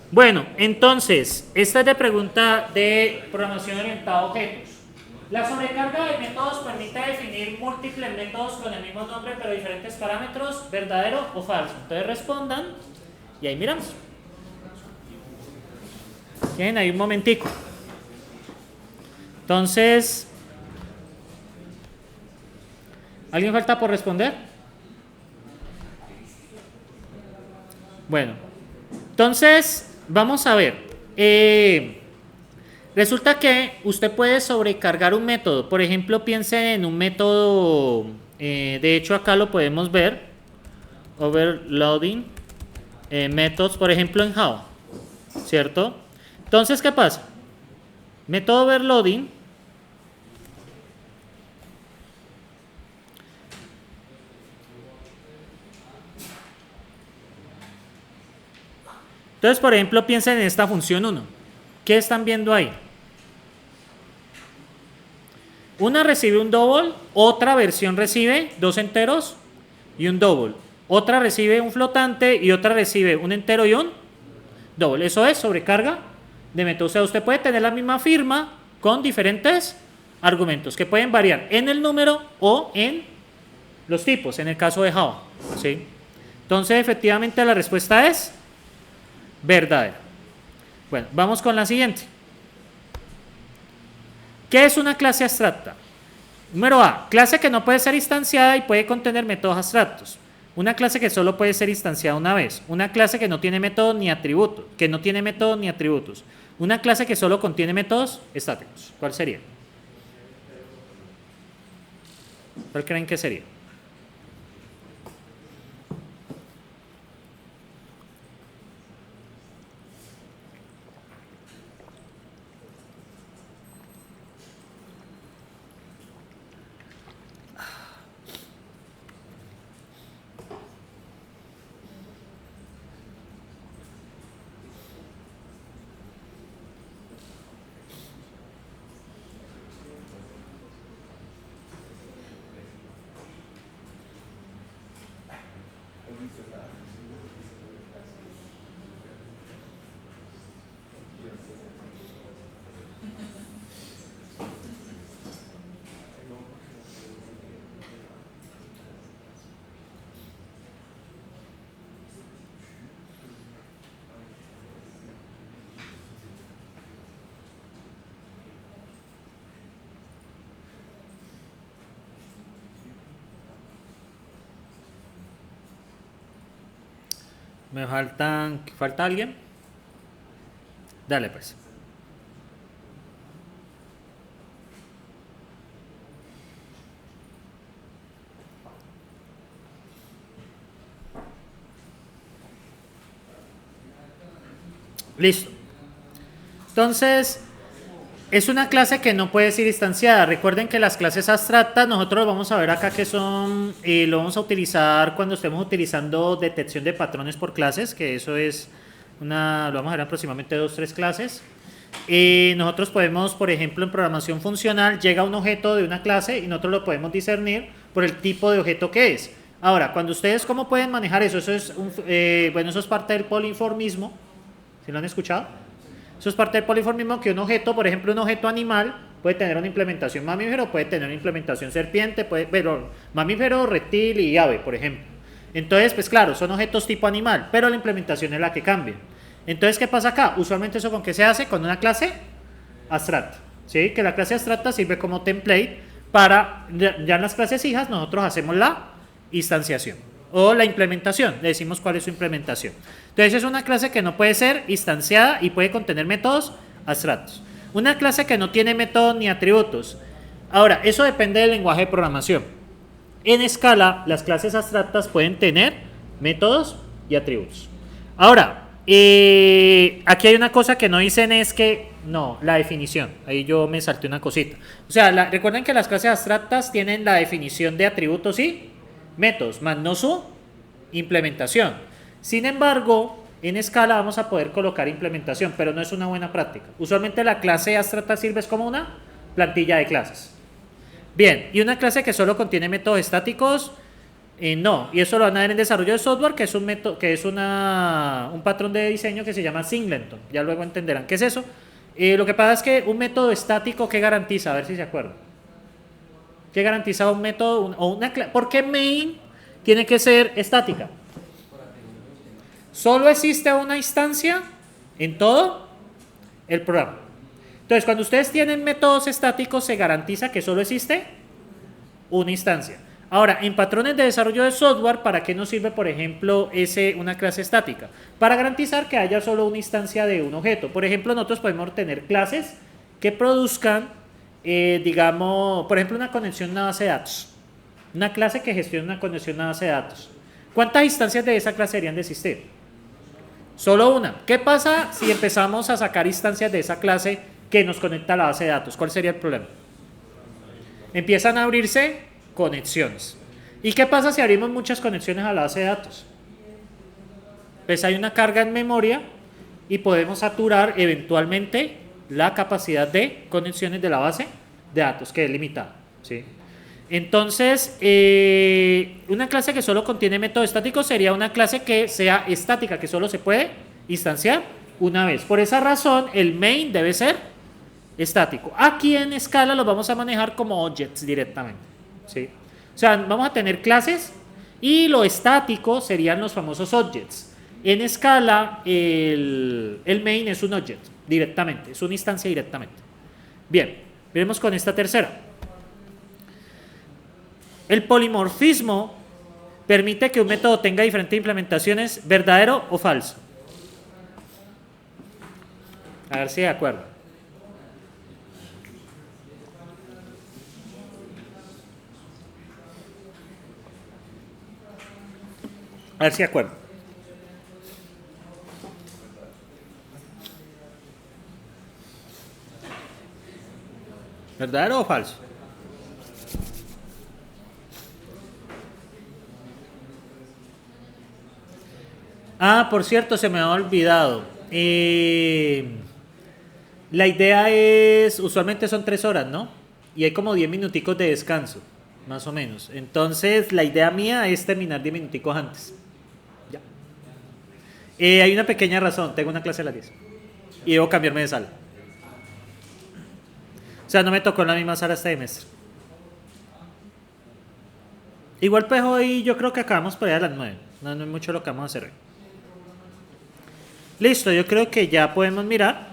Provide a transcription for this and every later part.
Bueno, entonces, esta es de pregunta de programación orientada a objetos. La sobrecarga de métodos permite definir múltiples métodos con el mismo nombre pero diferentes parámetros, ¿verdadero o falso? Entonces respondan y ahí miramos. Tienen ahí un momentico. Entonces, ¿alguien falta por responder? Bueno, entonces, vamos a ver. Resulta que usted puede sobrecargar un método. Por ejemplo, piense en un método, de hecho acá lo podemos ver, overloading methods, por ejemplo en Java, ¿cierto? Entonces, ¿qué pasa? Método overloading entonces, por ejemplo, piensen en esta función 1. ¿Qué están viendo ahí? Una recibe un double, otra versión recibe dos enteros y un double. Otra recibe un flotante y otra recibe un entero y un double. Eso es sobrecarga de método. O sea, usted puede tener la misma firma con diferentes argumentos que pueden variar en el número o en los tipos, en el caso de Java. ¿Sí? Entonces, efectivamente, la respuesta es verdadera. Bueno, vamos con la siguiente. ¿Qué es una clase abstracta? Número A, clase que no puede ser instanciada y puede contener métodos abstractos. Una clase que solo puede ser instanciada una vez. Una clase que no tiene métodos ni atributos. Una clase que solo contiene métodos estáticos. ¿Cuál sería? ¿Cuál creen que sería? ¿Falta alguien? Dale pues. Listo. Entonces, es una clase que no puede ser instanciada. Recuerden que las clases abstractas nosotros lo vamos a ver acá que son, lo vamos a utilizar cuando estemos utilizando detección de patrones por clases, que eso es lo vamos a ver aproximadamente 2-3 clases. Nosotros podemos, por ejemplo, en programación funcional, llega un objeto de una clase y nosotros lo podemos discernir por el tipo de objeto que es. Ahora, cuando ustedes, ¿cómo pueden manejar eso? Eso es, bueno, eso es parte del polimorfismo. ¿Sí lo han escuchado? Eso es parte del polimorfismo, que un objeto, por ejemplo, un objeto animal puede tener una implementación mamífero, puede tener una implementación serpiente, mamífero, reptil y ave, por ejemplo. Entonces, pues claro, son objetos tipo animal, pero la implementación es la que cambia. Entonces, ¿qué pasa acá? Usualmente eso con qué se hace, con una clase abstracta, ¿sí? Que la clase abstracta sirve como template para, ya en las clases hijas, nosotros hacemos la instanciación o la implementación, le decimos cuál es su implementación. Entonces es una clase que no puede ser instanciada y puede contener métodos abstractos. Una clase que no tiene métodos ni atributos. Ahora, eso depende del lenguaje de programación. En Scala, las clases abstractas pueden tener métodos y atributos. Ahora, aquí hay una cosa que no dicen, es que, no, la definición. Ahí yo me salté una cosita. O sea, recuerden que las clases abstractas tienen la definición de atributos y métodos, más no su implementación. Sin embargo, en Scala vamos a poder colocar implementación, pero no es una buena práctica. Usualmente la clase abstracta sirve como una plantilla de clases. Bien, y una clase que solo contiene métodos estáticos, No, y eso lo van a ver en desarrollo de software, que es un método, que es un patrón de diseño que se llama Singleton. Ya luego entenderán qué es eso. Lo que pasa es que un método estático, ¿qué garantiza? A ver si se acuerdan. ¿Qué garantiza un método o una clase? ¿Por qué main tiene que ser estática? Solo existe una instancia en todo el programa. Entonces, cuando ustedes tienen métodos estáticos, se garantiza que solo existe una instancia. Ahora, en patrones de desarrollo de software, ¿para qué nos sirve, por ejemplo, una clase estática? Para garantizar que haya solo una instancia de un objeto. Por ejemplo, nosotros podemos tener clases que produzcan, digamos, por ejemplo, una conexión a una base de datos. Una clase que gestione una conexión a una base de datos. ¿Cuántas instancias de esa clase deberían de existir? Solo una. ¿Qué pasa si empezamos a sacar instancias de esa clase que nos conecta a la base de datos? ¿Cuál sería el problema? Empiezan a abrirse conexiones. ¿Y qué pasa si abrimos muchas conexiones a la base de datos? Pues hay una carga en memoria y podemos saturar eventualmente la capacidad de conexiones de la base de datos, que es limitada, ¿sí? Entonces, una clase que solo contiene método estático sería una clase que sea estática, que solo se puede instanciar una vez. Por esa razón, el main debe ser estático. Aquí en Scala lo vamos a manejar como objects directamente, ¿sí? O sea, vamos a tener clases y lo estático serían los famosos objects. En Scala, el main es un object directamente, es una instancia directamente. Bien, veremos con esta tercera. El polimorfismo permite que un método tenga diferentes implementaciones, ¿verdadero o falso? A ver si de acuerdo. A ver si de acuerdo. ¿Verdadero o falso? Ah, por cierto, se me ha olvidado. La idea es, usualmente son 3 horas, ¿no? Y hay como 10 minuticos de descanso, más o menos. Entonces, la idea mía es terminar 10 minuticos antes. Ya. Hay una pequeña razón, tengo una clase a las 10. Y debo cambiarme de sala. O sea, no me tocó en la misma sala este semestre. Igual pues hoy yo creo que acabamos por ahí a las 9. No, no es mucho lo que vamos a hacer hoy. Listo, yo creo que ya podemos mirar.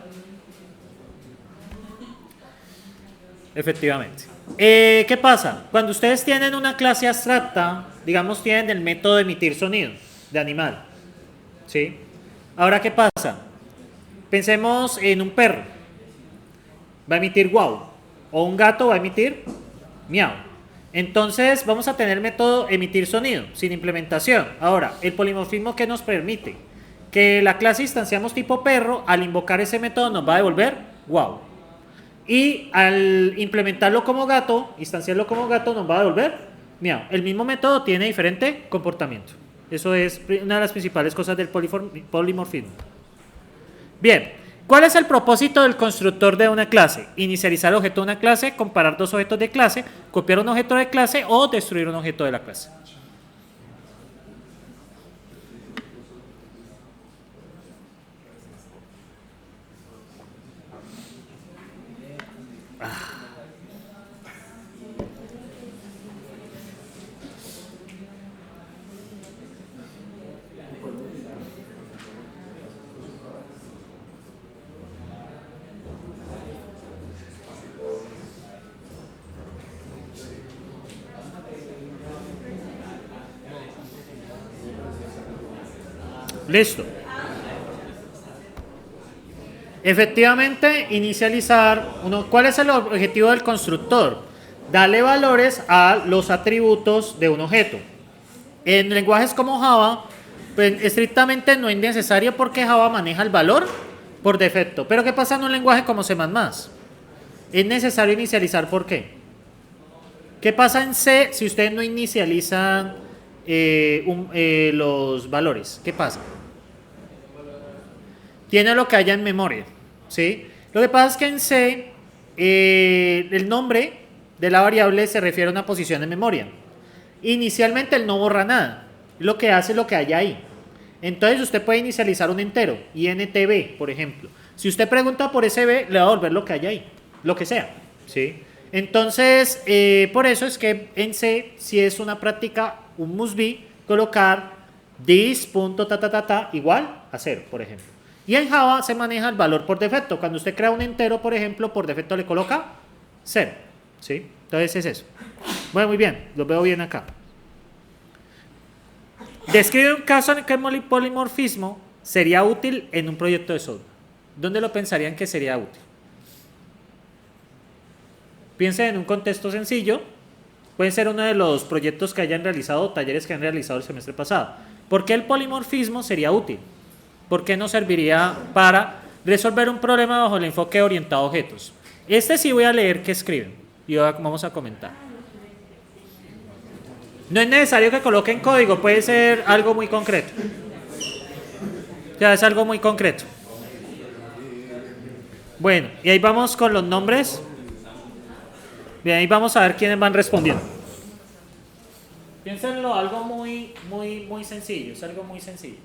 Efectivamente. ¿Qué pasa? Cuando ustedes tienen una clase abstracta, digamos, tienen el método de emitir sonido de animal. ¿Sí? Ahora, ¿qué pasa? Pensemos en un perro. Va a emitir wow. O un gato va a emitir miau. Entonces, vamos a tener el método emitir sonido, sin implementación. Ahora, el polimorfismo, ¿qué nos permite? Que la clase instanciamos tipo perro, al invocar ese método nos va a devolver wow. Y al implementarlo como gato, instanciarlo como gato, nos va a devolver miau. El mismo método tiene diferente comportamiento. Eso es una de las principales cosas del polimorfismo. Bien, ¿cuál es el propósito del constructor de una clase? Inicializar el objeto de una clase, comparar dos objetos de clase, copiar un objeto de clase o destruir un objeto de la clase. Listo. Efectivamente, inicializar. ¿Cuál es el objetivo del constructor? Darle valores a los atributos de un objeto. En lenguajes como Java, pues estrictamente no es necesario porque Java maneja el valor por defecto. Pero ¿qué pasa en un lenguaje como C++? Es necesario inicializar, ¿por qué? ¿Qué pasa en C si ustedes no inicializan los valores? ¿Qué pasa? Tiene lo que haya en memoria, ¿sí? Lo que pasa es que en C el nombre de la variable se refiere a una posición en memoria Inicialmente él no borra nada, lo que hace es lo que hay ahí. Entonces usted puede inicializar un entero, INTB, por ejemplo. Si usted pregunta por ese B, le va a volver lo que hay ahí, lo que sea. ¿Sí? Entonces, por eso es que en C, si es una práctica, un must be, colocar this.ta igual a 0, por ejemplo. Y en Java se maneja el valor por defecto. Cuando usted crea un entero, por ejemplo, por defecto le coloca 0. ¿Sí? Entonces es eso. Bueno, muy bien, lo veo bien acá. Describe un caso en el que el polimorfismo sería útil en un proyecto de software. ¿Dónde lo pensarían que sería útil? Piensen en un contexto sencillo. Puede ser uno de los proyectos que hayan realizado, talleres que han realizado el semestre pasado. ¿Por qué el polimorfismo sería útil? ¿Por qué nos serviría para resolver un problema bajo el enfoque orientado a objetos? Este sí voy a leer qué escriben y vamos a comentar. No es necesario que coloquen código, puede ser algo muy concreto. Ya es algo muy concreto. Bueno, y ahí vamos con los nombres. Bien, ahí vamos a ver quiénes van respondiendo. Piénsenlo, algo muy sencillo, es algo muy sencillo.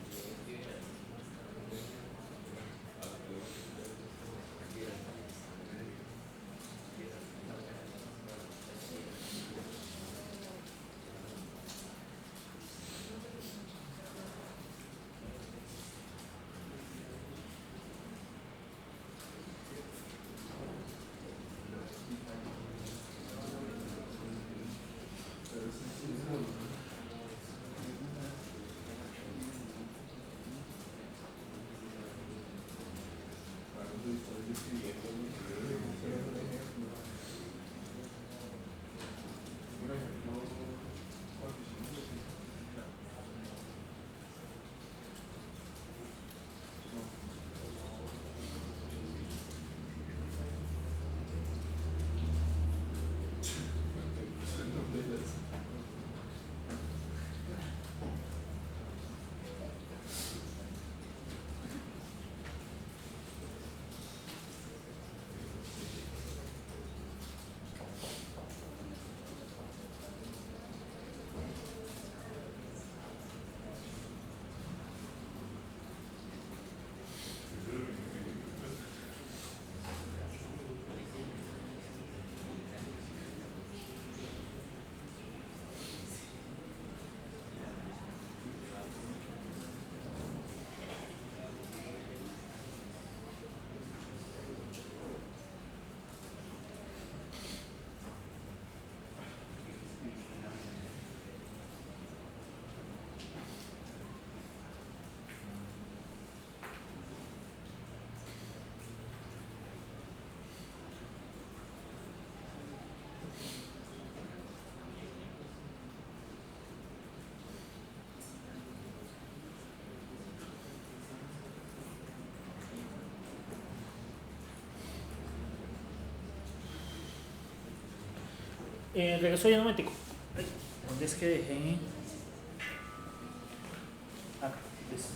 Regreso ya un momentico. ¿Dónde es que dejé? Acá, listo.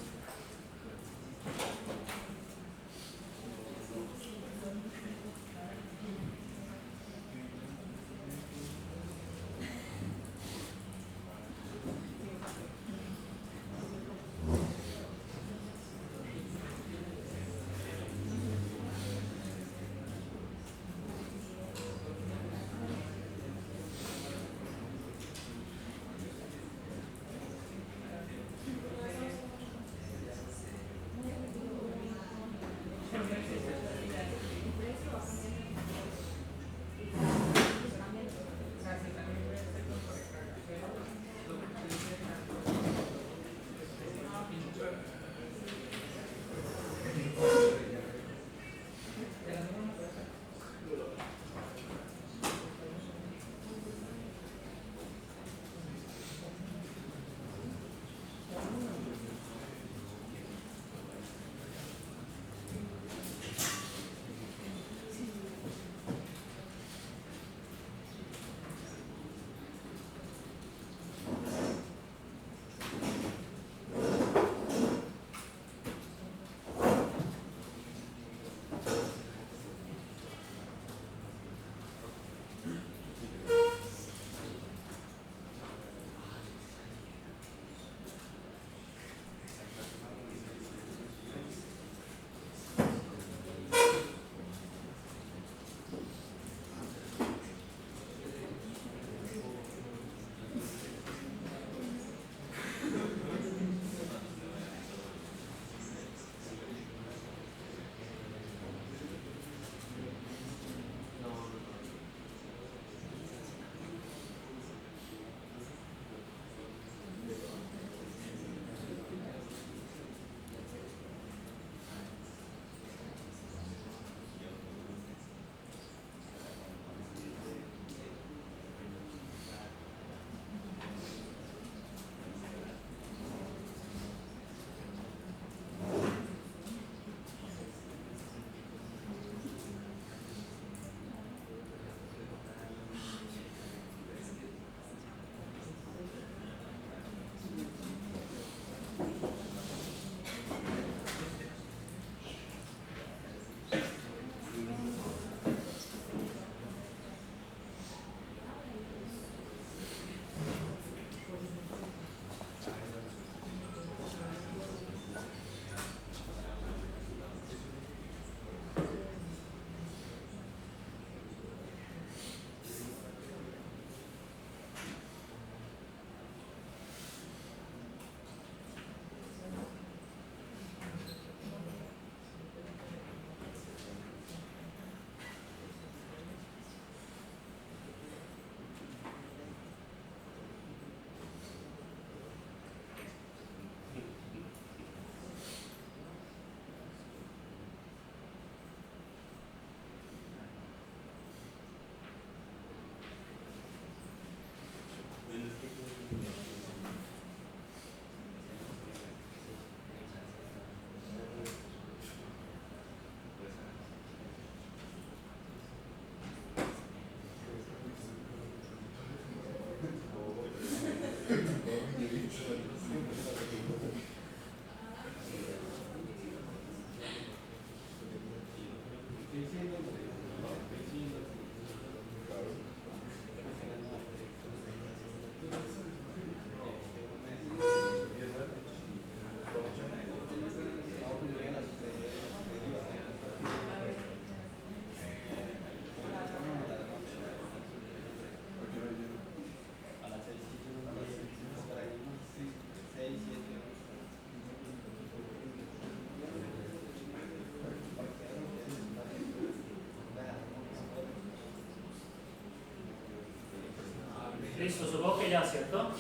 Listo, supongo que ya, ¿cierto?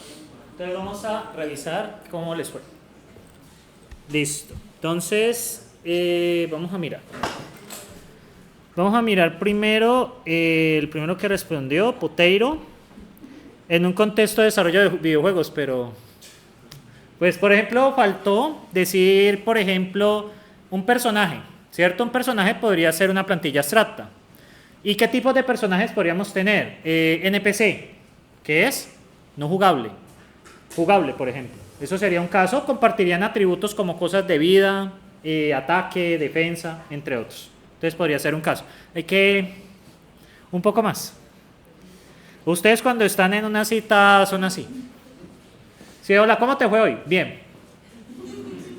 Entonces vamos a revisar cómo les fue. Listo. Entonces, vamos a mirar. Vamos a mirar primero, el primero que respondió, Poteiro, en un contexto de desarrollo de videojuegos, pero, pues, por ejemplo, faltó decir, por ejemplo, un personaje, ¿cierto? Un personaje podría ser una plantilla abstracta. ¿Y qué tipo de personajes podríamos tener? NPC, que es no jugable. Jugable, por ejemplo. Eso sería un caso. Compartirían atributos como cosas de vida, ataque, defensa, entre otros. Entonces podría ser un caso. Hay que... un poco más. Ustedes cuando están en una cita son así. Sí, hola, ¿cómo te fue hoy? Bien.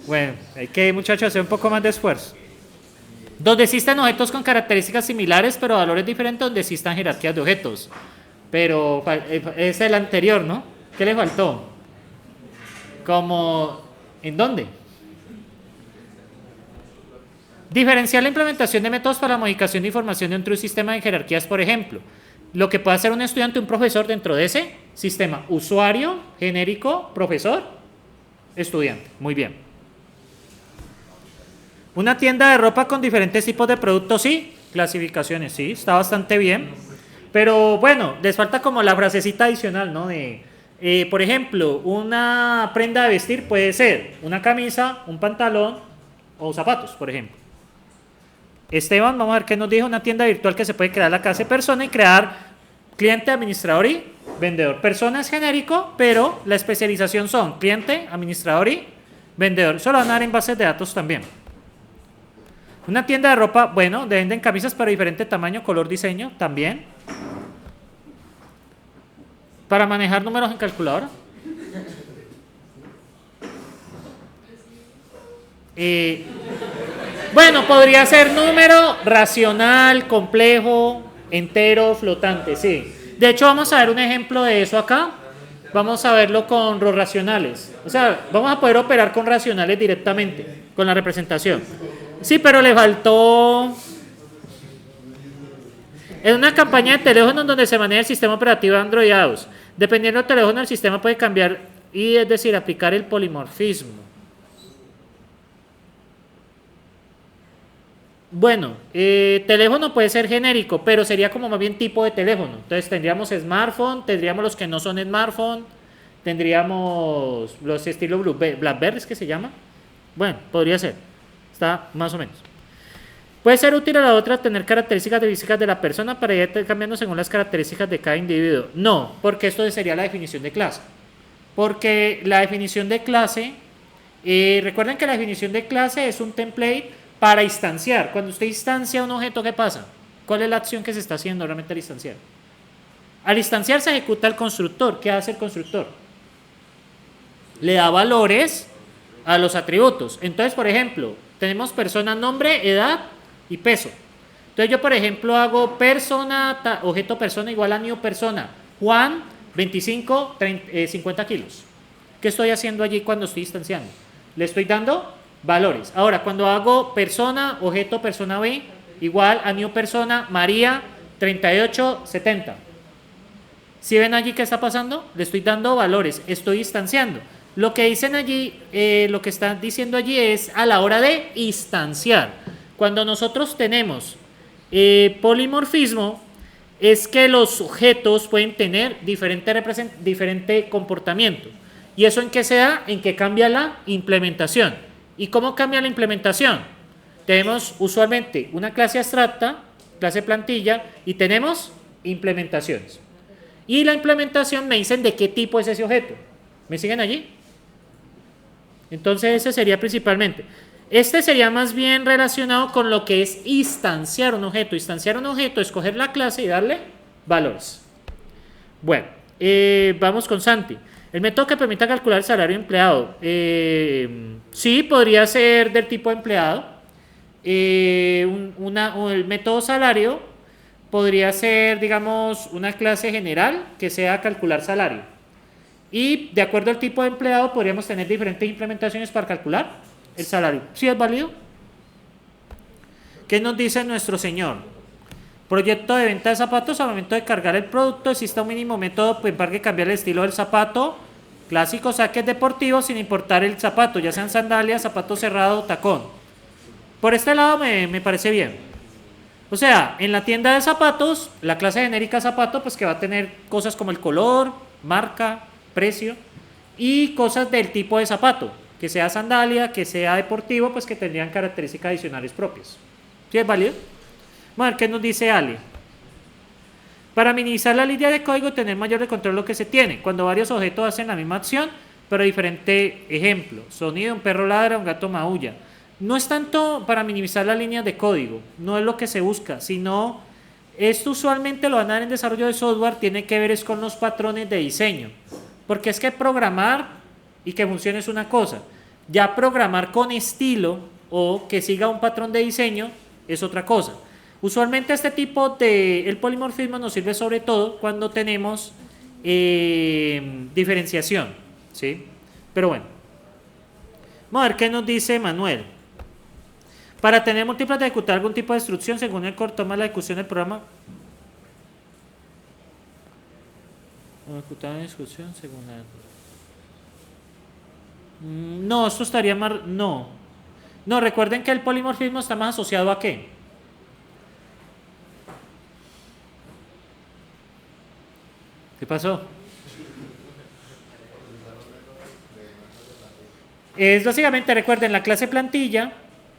Bueno, hay que, muchachos, hacer un poco más de esfuerzo. Donde existen objetos con características similares, pero valores diferentes, donde existan jerarquías de objetos. Pero es el anterior, ¿no? ¿Qué le faltó? Como, ¿en dónde? Diferenciar la implementación de métodos para la modificación de información dentro de un sistema de jerarquías, por ejemplo. Lo que puede hacer un estudiante o un profesor dentro de ese sistema. Usuario, genérico, profesor, estudiante. Muy bien. Una tienda de ropa con diferentes tipos de productos, sí. Clasificaciones, sí. Está bastante bien. Pero bueno, les falta como la frasecita adicional, ¿no? Por ejemplo, una prenda de vestir puede ser una camisa, un pantalón o zapatos, por ejemplo. Esteban, vamos a ver qué nos dijo. Una tienda virtual que se puede crear la clase persona y crear cliente, administrador y vendedor. Persona es genérico, pero la especialización son cliente, administrador y vendedor. Eso lo van a dar en bases de datos también. Una tienda de ropa, bueno, venden camisas para diferente tamaño, color, diseño, también. Para manejar números en calculadora. Bueno, podría ser número racional, complejo, entero, flotante, sí. De hecho, vamos a ver un ejemplo de eso acá. Vamos a verlo con los racionales. O sea, vamos a poder operar con racionales directamente, con la representación. Sí, pero le faltó... En una campaña de teléfono donde se maneja el sistema operativo Android y iOS. Dependiendo del teléfono, el sistema puede cambiar y, es decir, aplicar el polimorfismo. Bueno, teléfono puede ser genérico, pero sería como más bien tipo de teléfono. Entonces tendríamos smartphone, tendríamos los que no son smartphone, tendríamos los estilo BlackBerry, ¿es que se llama? Bueno, podría ser. Está más o menos. Puede ser útil a la otra tener características físicas de la persona para ir cambiando según las características de cada individuo. No, porque esto sería la definición de clase. Porque la definición de clase, recuerden que la definición de clase es un template para instanciar. Cuando usted instancia un objeto, ¿qué pasa? ¿Cuál es la acción que se está haciendo realmente al instanciar? Al instanciar se ejecuta el constructor. ¿Qué hace el constructor? Le da valores a los atributos. Entonces, por ejemplo, tenemos persona, nombre, edad y peso. Entonces yo, por ejemplo, hago persona, objeto persona igual a new persona. Juan, 25, 50 kilos. ¿Qué estoy haciendo allí cuando estoy instanciando? Le estoy dando valores. Ahora, cuando hago persona, objeto persona B, igual a new persona, María, 38, 70. ¿Sí ven allí qué está pasando? Le estoy dando valores, estoy instanciando. Lo que dicen allí, lo que están diciendo allí es a la hora de instanciar. Cuando nosotros tenemos polimorfismo, es que los objetos pueden tener diferente comportamiento. ¿Y eso en qué se da? En que cambia la implementación. ¿Y cómo cambia la implementación? Tenemos usualmente una clase abstracta, clase plantilla, y tenemos implementaciones. Y la implementación me dicen de qué tipo es ese objeto. ¿Me siguen allí? Entonces ese sería principalmente. Este sería más bien relacionado con lo que es instanciar un objeto. Instanciar un objeto, escoger la clase y darle valores. Bueno, vamos con Santi. El método que permita calcular el salario empleado. Sí, podría ser del tipo empleado. El método salario podría ser, digamos, una clase general que sea calcular salario. Y de acuerdo al tipo de empleado podríamos tener diferentes implementaciones para calcular el salario. ¿Sí es válido? ¿Qué nos dice nuestro señor? Proyecto de venta de zapatos, al momento de cargar el producto, existe un mínimo método para que cambiar el estilo del zapato clásico, o sea que es deportivo sin importar el zapato, ya sean sandalias, zapato cerrado o tacón. Por este lado me parece bien. O sea, en la tienda de zapatos, la clase genérica zapato, pues que va a tener cosas como el color, marca, precio y cosas del tipo de zapato, que sea sandalia, que sea deportivo, pues que tendrían características adicionales propias. ¿Sí es válido? Vamos a ver qué nos dice Ale. Para minimizar la línea de código, tener mayor control de lo que se tiene. Cuando varios objetos hacen la misma acción, pero diferente ejemplo. Sonido, un perro ladra, un gato maulla. No es tanto para minimizar la línea de código, no es lo que se busca, sino esto usualmente lo van a dar en desarrollo de software, tiene que ver es con los patrones de diseño. Porque es que programar y que funcione es una cosa. Ya programar con estilo o que siga un patrón de diseño es otra cosa. Usualmente el polimorfismo nos sirve sobre todo cuando tenemos diferenciación, ¿sí? Pero bueno, vamos a ver qué nos dice Manuel. Para tener múltiples de ejecutar algún tipo de instrucción según el toma la ejecución del programa. Ejecutar una instrucción según el... No, esto estaría más... No. No, recuerden que el polimorfismo está más asociado a ¿qué? ¿Qué pasó? Es básicamente, recuerden, la clase plantilla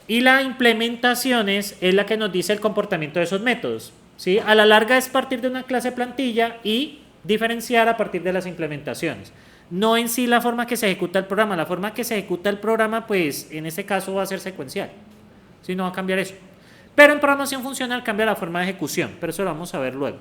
y la implementaciones es la que nos dice el comportamiento de esos métodos, ¿sí? A la larga es partir de una clase plantilla y diferenciar a partir de las implementaciones. No en sí la forma que se ejecuta el programa. La forma que se ejecuta el programa, pues en este caso va a ser secuencial. ¿Sí? No va a cambiar eso. Pero en programación funcional cambia la forma de ejecución. Pero eso lo vamos a ver luego.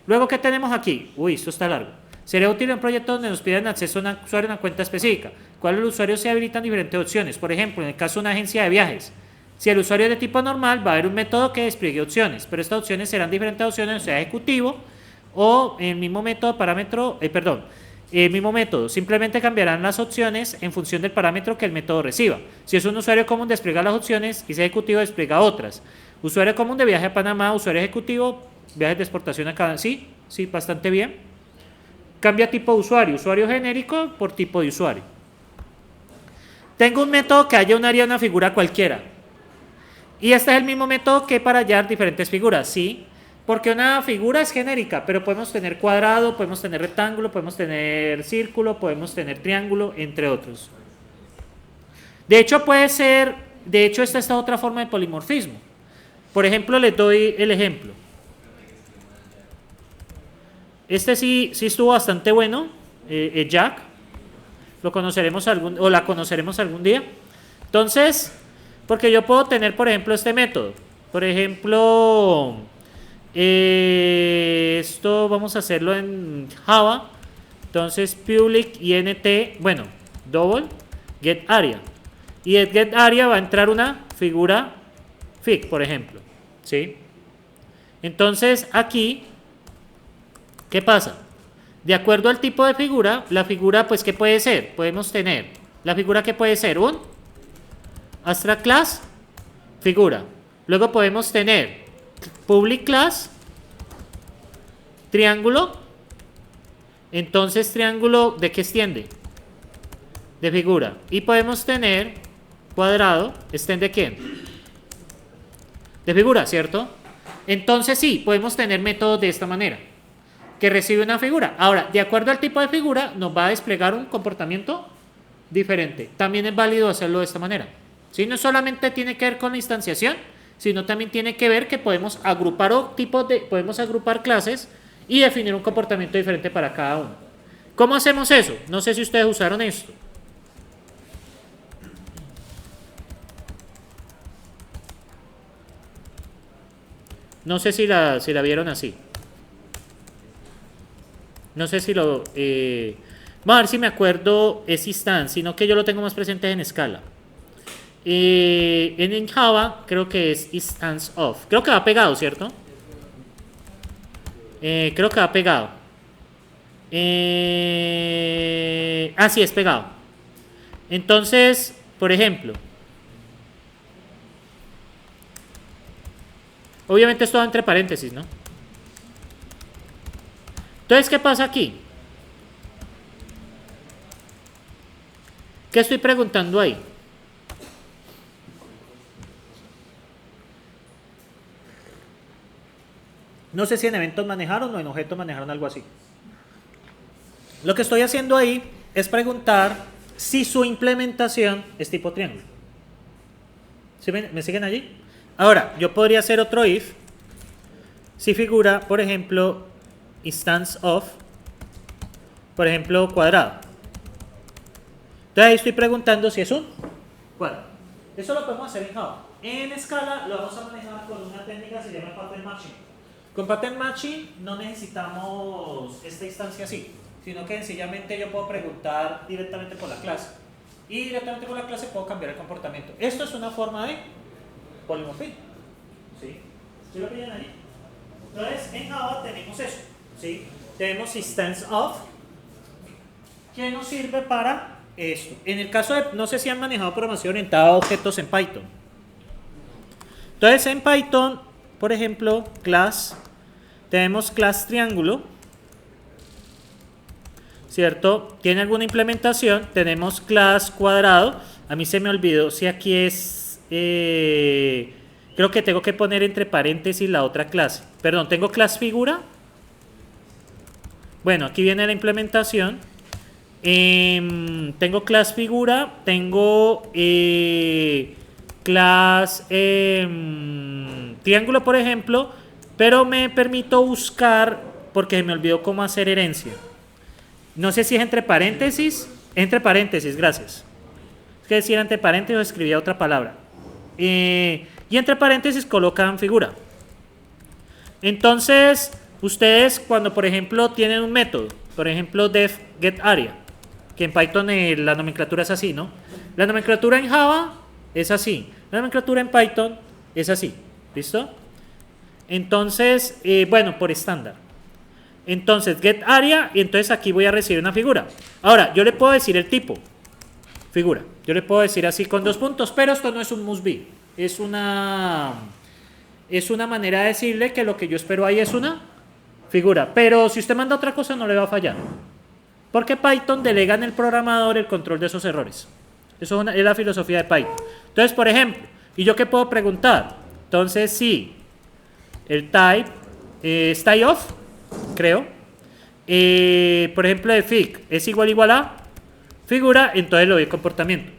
Luego, ¿qué tenemos aquí? Uy, esto está largo. Sería útil en un proyecto donde nos piden acceso a un usuario a una cuenta específica. ¿Cuál el usuario se habilitan diferentes opciones? Por ejemplo, en el caso de una agencia de viajes. Si el usuario es de tipo normal, va a haber un método que despliegue opciones. Pero estas opciones serán diferentes opciones, sea ejecutivo o el mismo método el mismo método, simplemente cambiarán las opciones en función del parámetro que el método reciba. Si es un usuario común, despliega las opciones y si es ejecutivo, despliega otras. Usuario común de viaje a Panamá, usuario ejecutivo, viajes de exportación a Canadá. Sí, bastante bien. Cambia tipo de usuario, usuario genérico por tipo de usuario. Tengo un método que haya un área de una figura cualquiera. Y este es el mismo método que para hallar diferentes figuras, ¿sí? Porque una figura es genérica, pero podemos tener cuadrado, podemos tener rectángulo, podemos tener círculo, podemos tener triángulo, entre otros. De hecho, esta es otra forma de polimorfismo. Por ejemplo, les doy el ejemplo. Este sí estuvo bastante bueno, Jack. Lo conoceremos la conoceremos algún día. Entonces, porque yo puedo tener, por ejemplo, este método. Por ejemplo... esto vamos a hacerlo en Java. Entonces public int, bueno, double get area. Y el get area va a entrar una figura fig, por ejemplo, ¿sí? Entonces aquí, ¿qué pasa? De acuerdo al tipo de figura, la figura, pues, ¿qué puede ser? Podemos tener, la figura que puede ser un abstract class figura. Luego podemos tener public class triángulo. Entonces triángulo, ¿de qué extiende? De figura. Y podemos tener cuadrado, ¿extiende quién? De figura, ¿cierto? Entonces sí, podemos tener métodos de esta manera, que recibe una figura. Ahora, de acuerdo al tipo de figura, nos va a desplegar un comportamiento diferente. También es válido hacerlo de esta manera. ¿Sí? No solamente tiene que ver con la instanciación, sino también tiene que ver que podemos agrupar podemos agrupar clases y definir un comportamiento diferente para cada uno. ¿Cómo hacemos eso? No sé si ustedes usaron esto. No sé si la vieron así. No sé si lo... vamos a ver si me acuerdo, es instance, sino que yo lo tengo más presente en escala. En Java creo que es instance of. Creo que va pegado, ¿cierto? Creo que va pegado. Sí, es pegado. Entonces, por ejemplo, Obviamente esto va entre paréntesis, ¿no? Entonces, ¿qué pasa aquí? ¿Qué estoy preguntando ahí? No sé si en eventos manejaron o en objetos manejaron algo así. Lo que estoy haciendo ahí es preguntar si su implementación es tipo triángulo. ¿Sí me siguen allí? Ahora, yo podría hacer otro if si figura, por ejemplo, instance of, por ejemplo, cuadrado. Entonces ahí estoy preguntando si es un cuadrado. Eso lo podemos hacer en Java. En Scala lo vamos a manejar con una técnica que se llama pattern matching. Con pattern matching no necesitamos esta instancia así, sino que sencillamente yo puedo preguntar directamente por la clase. Y directamente por la clase puedo cambiar el comportamiento. Esto es una forma de polimorfismo. ¿Sí? ¿Sí lo pillan ahí? Entonces, en Java tenemos eso. ¿Sí? Tenemos instance of, que nos sirve para esto. En el caso de, no sé si han manejado programación orientada a objetos en Python. Entonces, en Python, por ejemplo, tenemos class triángulo, ¿cierto? ¿Tiene alguna implementación? Tenemos class cuadrado. A mí se me olvidó si aquí es... creo que tengo que poner entre paréntesis la otra clase. Perdón, ¿tengo class figura? Bueno, aquí viene la implementación. Tengo class figura, tengo class triángulo, por ejemplo, pero me permito buscar porque me olvidó cómo hacer herencia. No sé si es entre paréntesis. Entre paréntesis, gracias. Es que decir entre paréntesis escribía otra palabra. Y entre paréntesis colocan figura. Entonces, ustedes cuando por ejemplo tienen un método, por ejemplo def get area, que en Python la nomenclatura es así, ¿no? La nomenclatura en Java es así. La nomenclatura en Python es así. ¿Listo? Entonces, bueno, por estándar. Entonces, get area, y entonces aquí voy a recibir una figura. Ahora, yo le puedo decir el tipo. Figura. Yo le puedo decir así con 2 puntos, pero esto no es un must be. Es una manera de decirle que lo que yo espero ahí es una figura. Pero si usted manda otra cosa no le va a fallar. Porque Python delega en el programador el control de esos errores. Eso es la filosofía de Python. Entonces, por ejemplo, ¿y yo qué puedo preguntar? Entonces, si el type es type of, creo. Por ejemplo, de fig es igual a figura, entonces le doy comportamiento.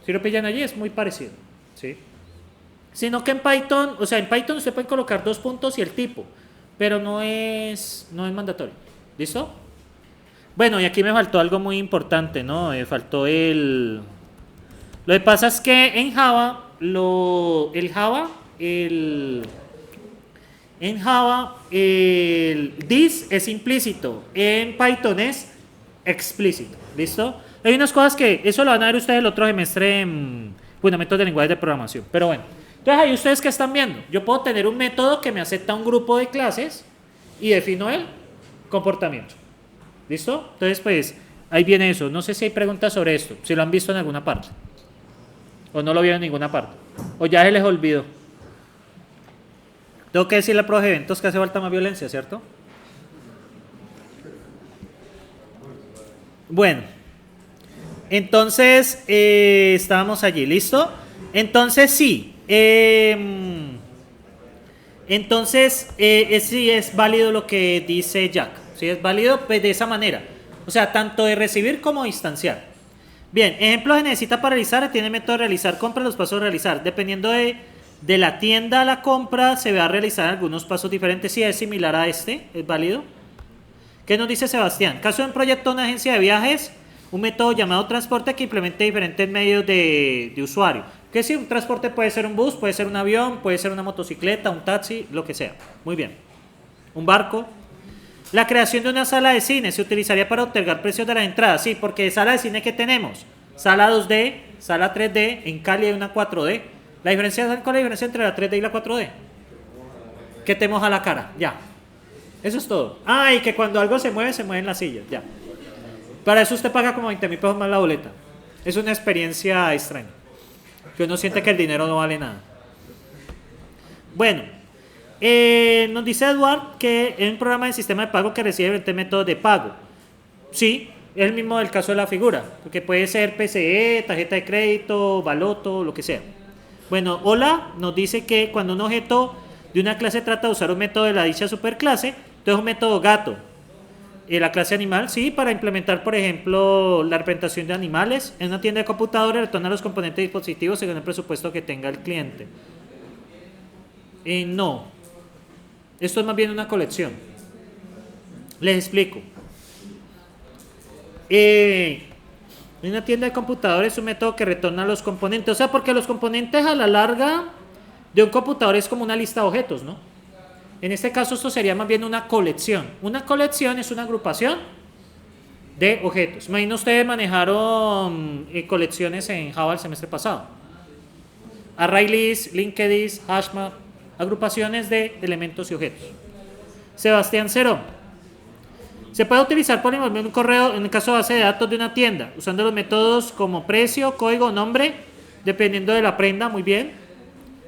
Si lo pillan allí es muy parecido. ¿Sí? Sino que en Python, o sea, en Python usted puede colocar 2 puntos y el tipo, pero no es mandatorio. ¿Listo? Bueno, y aquí me faltó algo muy importante, ¿no? Me faltó el... Lo que pasa es que en Java, el this es implícito, en Python es explícito, ¿listo? Hay unas cosas que, eso lo van a ver ustedes el otro semestre en fundamentos de lenguajes de programación, pero bueno. Entonces ahí ustedes que están viendo, yo puedo tener un método que me acepta un grupo de clases y defino el comportamiento. ¿Listo? Entonces, pues, ahí viene eso. No sé si hay preguntas sobre esto, si lo han visto en alguna parte. O no lo vieron en ninguna parte. O ya se les olvidó. Tengo que decirle a pros eventos que hace falta más violencia, ¿cierto? Bueno. Entonces, estábamos allí, ¿listo? Entonces, sí. Entonces, sí es válido lo que dice Jack. Sí es válido pues, de esa manera. O sea, tanto de recibir como de instanciar. Bien, ejemplo se necesita para realizar, tiene método de realizar compra, los pasos de realizar. Dependiendo de la tienda a la compra, se va a realizar algunos pasos diferentes. Si es similar a este, es válido. ¿Qué nos dice Sebastián? Caso de un proyecto de una agencia de viajes, un método llamado transporte que implemente diferentes medios de usuario. Que si un transporte puede ser un bus, puede ser un avión, puede ser una motocicleta, un taxi, lo que sea. Muy bien. Un barco. La creación de una sala de cine se utilizaría para otorgar precios de las entradas. Sí, porque sala de cine que tenemos, sala 2D, sala 3D, en Cali hay una 4D. ¿Cuál es la diferencia entre la 3D y la 4D? Que te moja la cara, ya. Eso es todo. Ah, y que cuando algo se mueven las sillas, ya. Para eso usted paga como 20.000 pesos más la boleta. Es una experiencia extraña. Que uno siente que el dinero no vale nada. Bueno, Nos dice Edward que es un programa de sistema de pago que recibe diferentes métodos de pago. Sí, es el mismo del caso de la figura, porque puede ser PCE, tarjeta de crédito, baloto, lo que sea. Bueno, hola nos dice que cuando un objeto de una clase trata de usar un método de la dicha superclase, entonces es un método gato. La clase animal, sí, para implementar, por ejemplo, la representación de animales en una tienda de computadores, retorna los componentes de dispositivos según el presupuesto que tenga el cliente. No, esto es más bien una colección. Les explico. En una tienda de computadores es un método que retorna los componentes, o sea, porque los componentes a la larga de un computador es como una lista de objetos, ¿no? En este caso esto sería más bien una colección. Una colección es una agrupación de objetos. Imagino ustedes manejaron colecciones en Java el semestre pasado. ArrayList, LinkedIn, HashMap, agrupaciones de elementos y objetos. Sebastián Cerón. Se puede utilizar para envolver un correo en el caso de base de datos de una tienda, usando los métodos como precio, código, nombre, dependiendo de la prenda. Muy bien.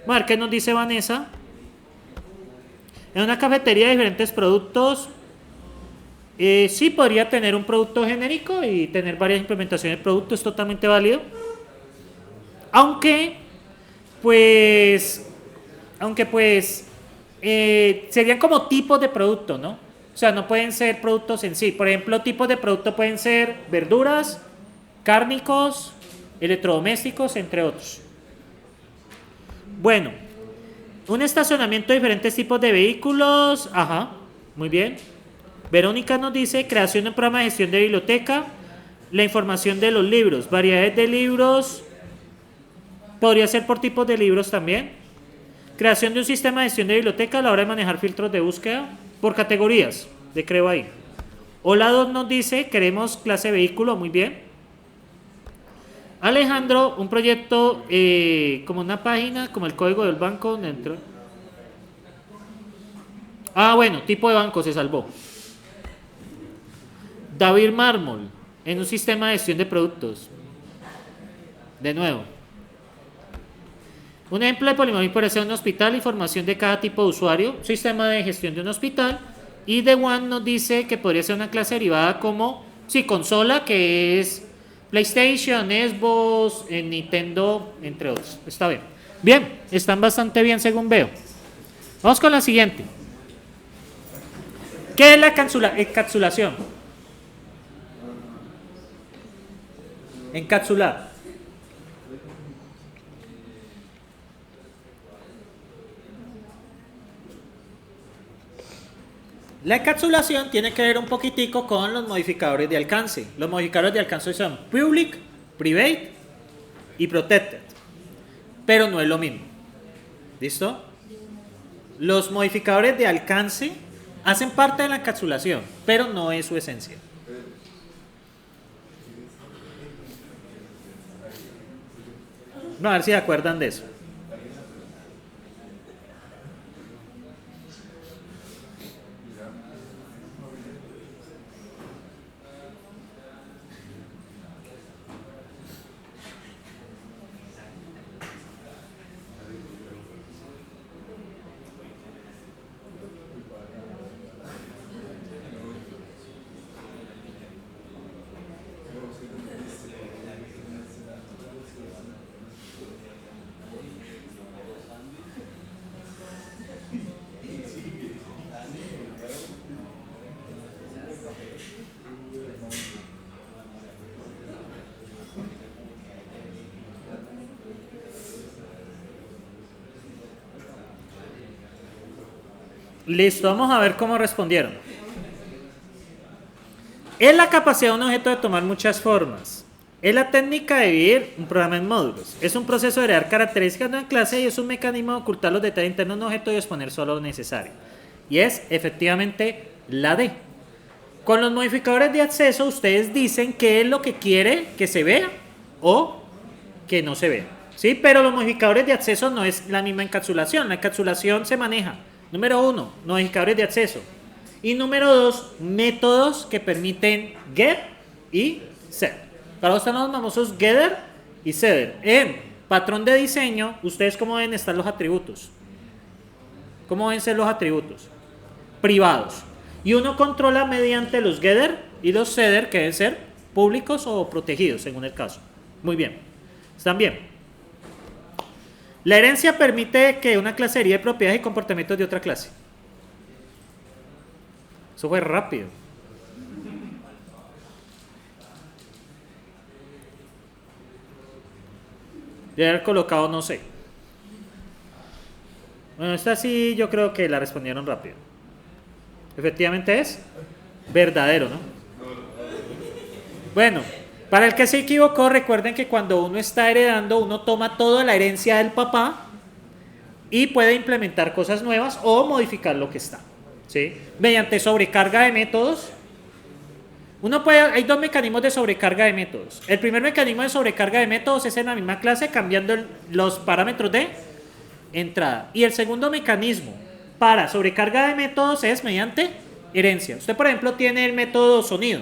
Vamos a ver qué nos dice Vanessa. En una cafetería de diferentes productos, sí podría tener un producto genérico y tener varias implementaciones de productos, es totalmente válido. Aunque serían como tipos de producto, ¿no? O sea, no pueden ser productos en sí. Por ejemplo, tipos de producto pueden ser verduras, cárnicos, electrodomésticos, entre otros. Bueno, un estacionamiento de diferentes tipos de vehículos. Ajá, muy bien. Verónica nos dice creación de un programa de gestión de biblioteca, la información de los libros, variedades de libros, podría ser por tipos de libros también. Creación de un sistema de gestión de biblioteca a la hora de manejar filtros de búsqueda por categorías, de creo ahí. Hola 2 nos dice queremos clase vehículo, muy bien. Alejandro, un proyecto como una página, como el código del banco dentro. Ah, bueno, tipo de banco se salvó. David Mármol, en un sistema de gestión de productos. De nuevo. Un ejemplo de polimorfismo puede ser un hospital, información de cada tipo de usuario, sistema de gestión de un hospital. Y The One nos dice que podría ser una clase derivada como, sí, consola, que es PlayStation, Xbox, Nintendo, entre otros. Está bien. Bien, están bastante bien según veo. Vamos con la siguiente. ¿Qué es la encapsulación? Encapsular. La encapsulación tiene que ver un poquitico con los modificadores de alcance. Los modificadores de alcance son public, private y protected. Pero no es lo mismo. ¿Listo? Los modificadores de alcance hacen parte de la encapsulación, pero no es su esencia. A ver si se acuerdan de eso. Listo, vamos a ver cómo respondieron. Es la capacidad de un objeto de tomar muchas formas. Es la técnica de dividir un programa en módulos. Es un proceso de crear características de una clase y es un mecanismo de ocultar los detalles internos de un objeto y exponer solo lo necesario. Y es efectivamente la D. Con los modificadores de acceso ustedes dicen qué es lo que quiere que se vea o que no se vea. ¿Sí? Pero los modificadores de acceso no es la misma encapsulación. La encapsulación se maneja. Número 1, modificadores de acceso. Y número 2, métodos que permiten get y set. Para usted los famosos getter y setter. En patrón de diseño, ustedes cómo deben estar los atributos. ¿Cómo deben ser los atributos? Privados. Y uno controla mediante los getter y los setter, que deben ser públicos o protegidos, según el caso. Muy bien. ¿Están bien? La herencia permite que una clase derive propiedades y comportamientos de otra clase. Eso fue rápido. De haber colocado no sé. Bueno, esta sí yo creo que la respondieron rápido. Efectivamente es verdadero, ¿no? Bueno, para el que se equivocó, recuerden que cuando uno está heredando, uno toma toda la herencia del papá y puede implementar cosas nuevas o modificar lo que está, ¿sí? Mediante sobrecarga de métodos. Hay dos mecanismos de sobrecarga de métodos. El primer mecanismo de sobrecarga de métodos es en la misma clase cambiando los parámetros de entrada. Y el segundo mecanismo para sobrecarga de métodos es mediante herencia. Usted, por ejemplo, tiene el método sonido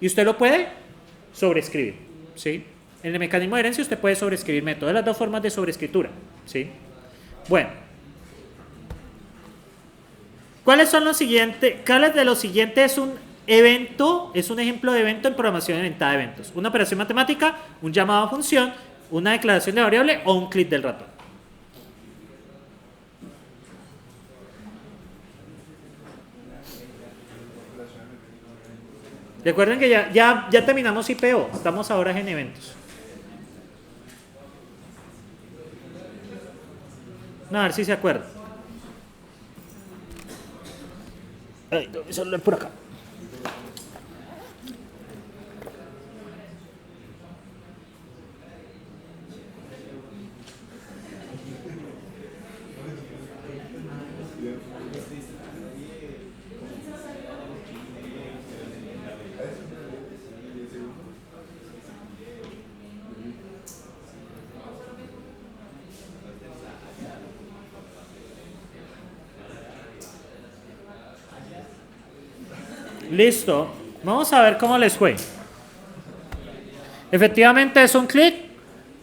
y usted lo puede sobreescribir, ¿sí? En el mecanismo de herencia usted puede sobreescribir métodos. De las dos formas de sobreescritura, ¿sí? Bueno. ¿Cuáles son los siguientes? ¿Cuáles de los siguientes es un evento? Es un ejemplo de evento en programación orientada a eventos. Una operación matemática, un llamado a función, una declaración de variable o un clic del ratón. Recuerden que ya terminamos IPO, estamos ahora en eventos. No, a ver si se acuerdan. Ay, mi celular por acá. Listo. Vamos a ver cómo les fue. Efectivamente es un clic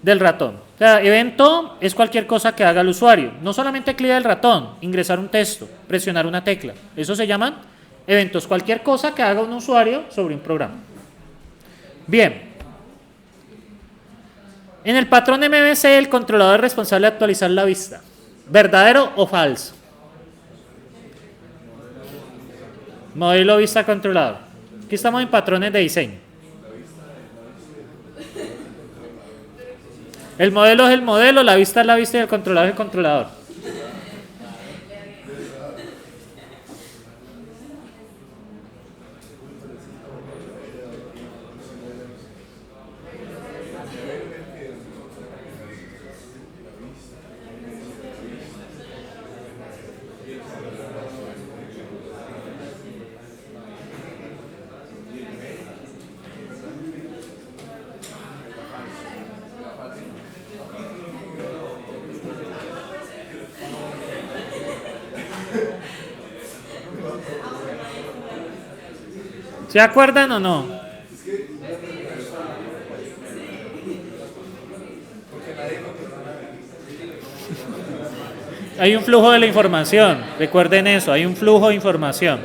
del ratón. O sea, evento es cualquier cosa que haga el usuario. No solamente clic del ratón, ingresar un texto, presionar una tecla. Eso se llaman eventos. Cualquier cosa que haga un usuario sobre un programa. Bien. En el patrón MVC, el controlador es responsable de actualizar la vista. ¿Verdadero o falso? Modelo vista controlador. Aquí estamos en patrones de diseño. El modelo es el modelo, la vista es la vista y el controlador es el controlador. ¿Se acuerdan o no? Hay un flujo de la información, recuerden eso, hay un flujo de información.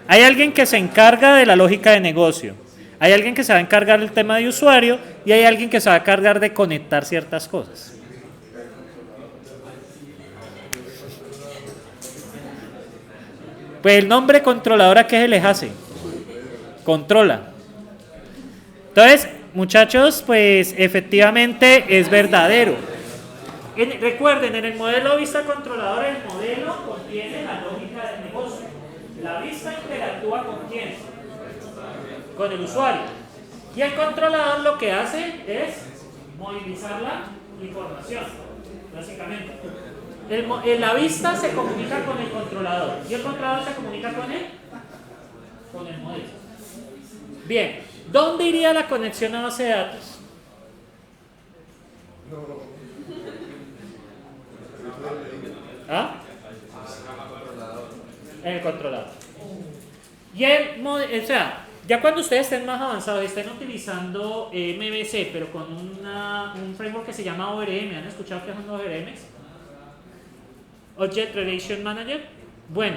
Hay alguien que se encarga de la lógica de negocio, hay alguien que se va a encargar del tema de usuario y hay alguien que se va a encargar de conectar ciertas cosas. Pues el nombre controladora, ¿qué se les hace? Controla. Entonces, muchachos, pues efectivamente es verdadero. Recuerden, en el modelo vista controladora, el modelo contiene la lógica del negocio. La vista interactúa con quién? Con el usuario. Y el controlador lo que hace es movilizar la información, básicamente. La vista se comunica con el controlador y el controlador se comunica con el modelo. Bien, ¿dónde iría la conexión a base de datos? ¿Ah? En el controlador. Y o sea, ya cuando ustedes estén más avanzados, estén utilizando MVC, pero con un framework que se llama ORM. ¿Han escuchado qué son los ORMs? Object Relation Manager. Bueno,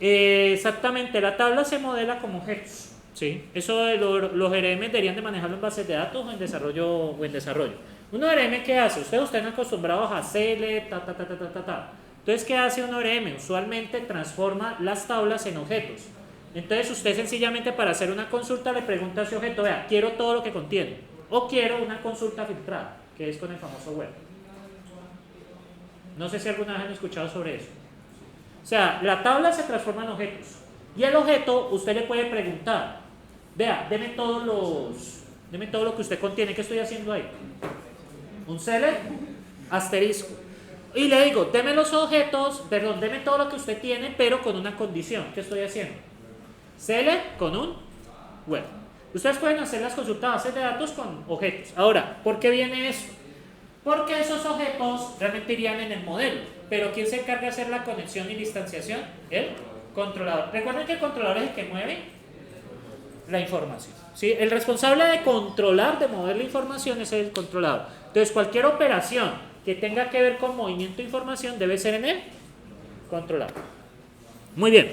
exactamente, la tabla se modela como objetos. ¿Sí? Eso de los RM deberían de manejarlo en bases de datos o en desarrollo. Un ORM, ¿qué hace? Ustedes están acostumbrados a hacerle ta. Entonces, ¿qué hace un ORM? Usualmente transforma las tablas en objetos. Entonces, usted sencillamente para hacer una consulta le pregunta a ese objeto, vea, quiero todo lo que contiene. O quiero una consulta filtrada, que es con el famoso web. No sé si alguna vez han escuchado sobre eso. O sea, la tabla se transforma en objetos. Y el objeto, usted le puede preguntar, vea, deme todo lo que usted contiene. ¿Qué estoy haciendo ahí? Un select asterisco. Y le digo, deme los objetos, perdón, deme todo lo que usted tiene, pero con una condición. ¿Qué estoy haciendo? Select con un web. Ustedes pueden hacer las consultas bases de datos con objetos. Ahora, ¿por qué viene eso? Porque esos objetos realmente irían en el modelo. Pero ¿quién se encarga de hacer la conexión y la instanciación? El controlador. Recuerden que el controlador es el que mueve la información. ¿Sí? El responsable de controlar, de mover la información es el controlador. Entonces, cualquier operación que tenga que ver con movimiento de información debe ser en el controlador. Muy bien.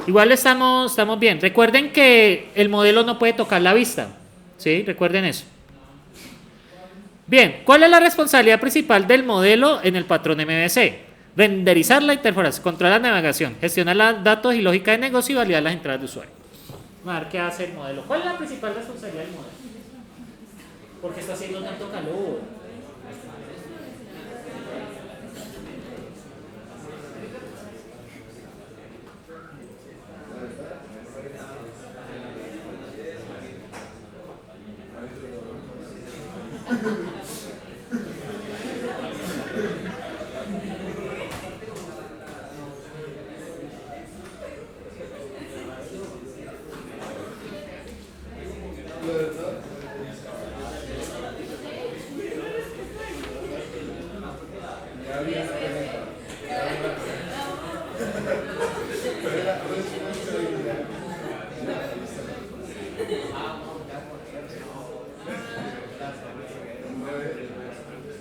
Igual estamos bien. Recuerden que el modelo no puede tocar la vista. ¿Sí? Recuerden eso. Bien, ¿cuál es la responsabilidad principal del modelo en el patrón MVC? Renderizar la interfaz, controlar la navegación, gestionar los datos y lógica de negocio y validar las entradas de usuario. Vamos a ver qué hace el modelo. ¿Cuál es la principal responsabilidad del modelo? ¿Por qué está haciendo tanto calor?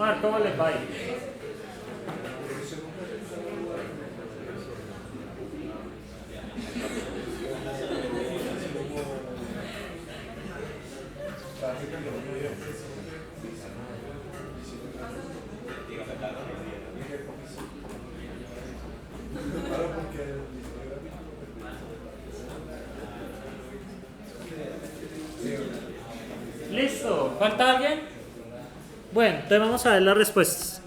A ver, ¿cómo les va a ir? ¿Listo? ¿Falta alguien? Bueno, entonces vamos a ver las respuestas.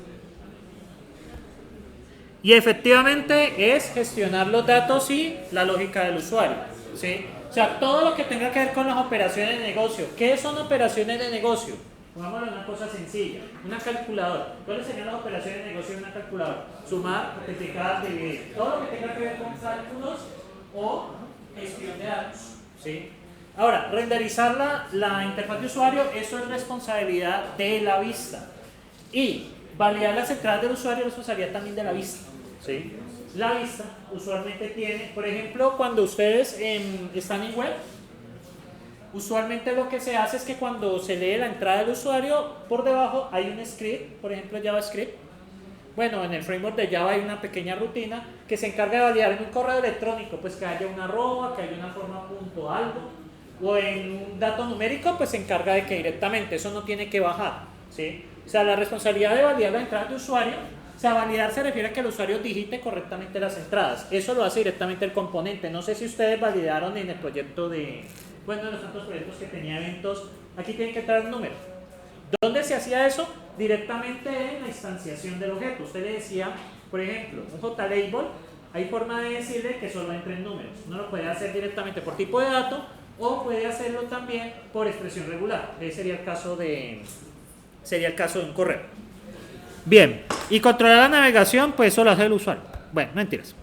Y efectivamente es gestionar los datos y la lógica del usuario. ¿Sí? O sea, todo lo que tenga que ver con las operaciones de negocio. ¿Qué son operaciones de negocio? Pongámoslo en una cosa sencilla. Una calculadora. ¿Cuáles serían las operaciones de negocio de una calculadora? Sumar, multiplicar, dividir. Todo lo que tenga que ver con cálculos o gestión de datos. ¿Sí? Ahora, renderizar la interfaz de usuario, eso es responsabilidad de la vista. Y validar las entradas del usuario es responsabilidad también de la vista. ¿Sí? La vista usualmente tiene, por ejemplo, cuando ustedes están en web, usualmente lo que se hace es que cuando se lee la entrada del usuario, por debajo hay un script, por ejemplo JavaScript. Bueno, en el framework de Java hay una pequeña rutina que se encarga de validar en un correo electrónico, pues que haya una arroba, que haya una forma punto algo, o en un dato numérico, pues se encarga de que directamente eso no tiene que bajar, ¿sí? O sea, la responsabilidad de validar la entrada de usuario, o sea, validar se refiere a que el usuario digite correctamente las entradas. Eso lo hace directamente el componente. No sé si ustedes validaron en el proyecto de, bueno, en los tantos proyectos que tenía eventos, aquí tienen que entrar un número. ¿Dónde se hacía eso? Directamente en la instanciación del objeto. Usted le decía, por ejemplo, un JLabel, hay forma de decirle que solo entren números. Uno lo puede hacer directamente por tipo de dato o puede hacerlo también por expresión regular. Ese sería el caso de un correo. Bien, y controlar la navegación, pues eso lo hace el usuario. Bueno, mentiras.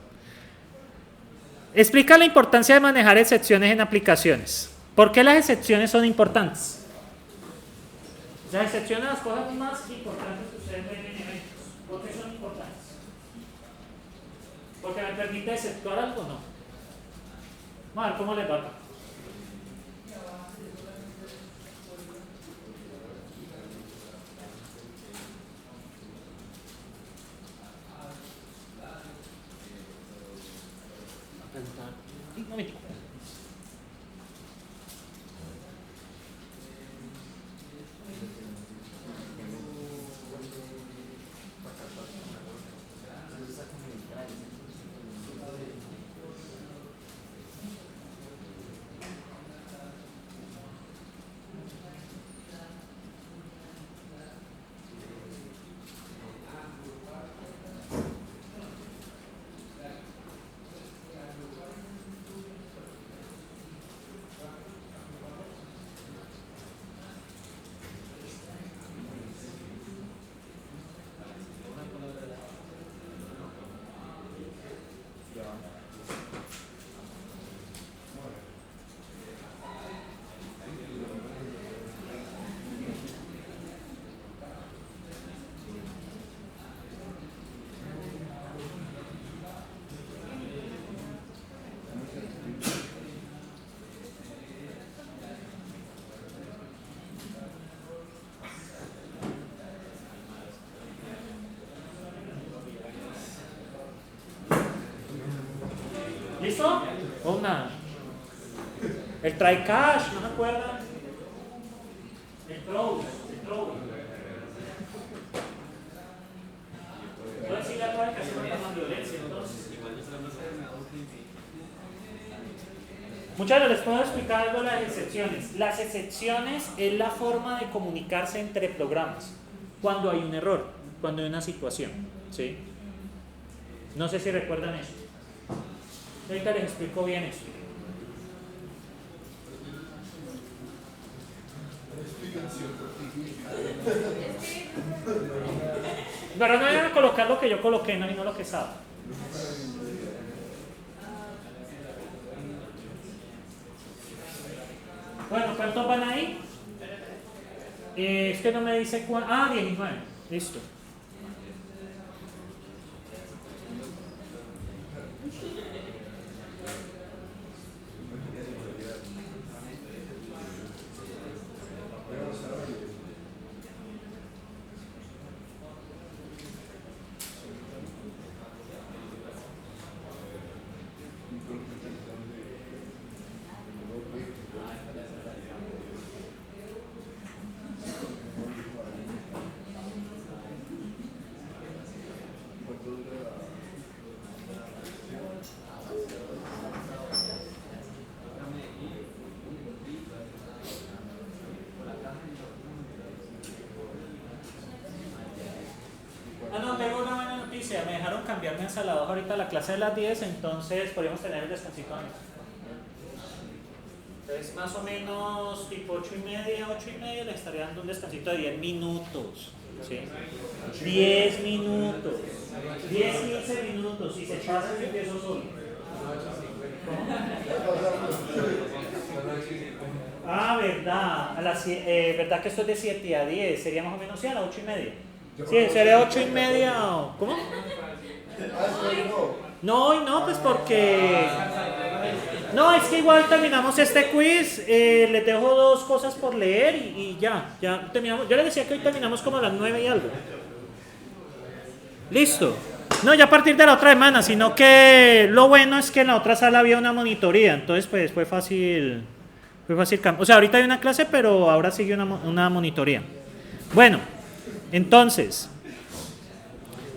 Explica la importancia de manejar excepciones en aplicaciones. ¿Por qué las excepciones son importantes? Las excepciones son las cosas más importantes que ustedes ven en eventos. ¿Por qué son importantes? Porque me permite exceptuar algo o no. Vamos a ver cómo les va acá. Un momentico. ¿Listo? O nada. El try catch, ¿no se acuerdan? El throw. Voy a decirle a toda que hacemos más violencia, entonces. Muchas veces les puedo explicar algo de las excepciones. Las excepciones es la forma de comunicarse entre programas cuando hay un error, cuando hay una situación, ¿sí? No sé si recuerdan eso. Ahorita les explico bien eso. Pero no vayan a colocar lo que yo coloqué, no, y no lo que sabe. Bueno, ¿cuántos van ahí? Es que no me dice cuánto. Ah, 19. Listo. Ah, no, tengo una buena noticia. Me dejaron cambiarme a sala 2 ahorita a la clase de las 10, entonces podríamos tener el descansito antes. Entonces, más o menos tipo 8:30 les estaría dando un descansito de 10 minutos. ¿Sí? 10 minutos. 10-15 minutos. Si se pasa, yo empiezo solo. Ah, verdad. ¿Verdad que esto es de 7 a 10? Sería más o menos, ¿sí? A las 8:30. Sí, sería 8:30. ¿Cómo? No, hoy no, pues porque... No, es que igual terminamos este quiz, les dejo 2 cosas por leer y ya terminamos. Yo les decía que hoy terminamos como a las 9 y algo. Listo. No, ya a partir de la otra semana, sino que lo bueno es que en la otra sala había una monitoría, entonces pues fue fácil. O sea, ahorita hay una clase, pero ahora sigue una monitoría. Bueno, entonces,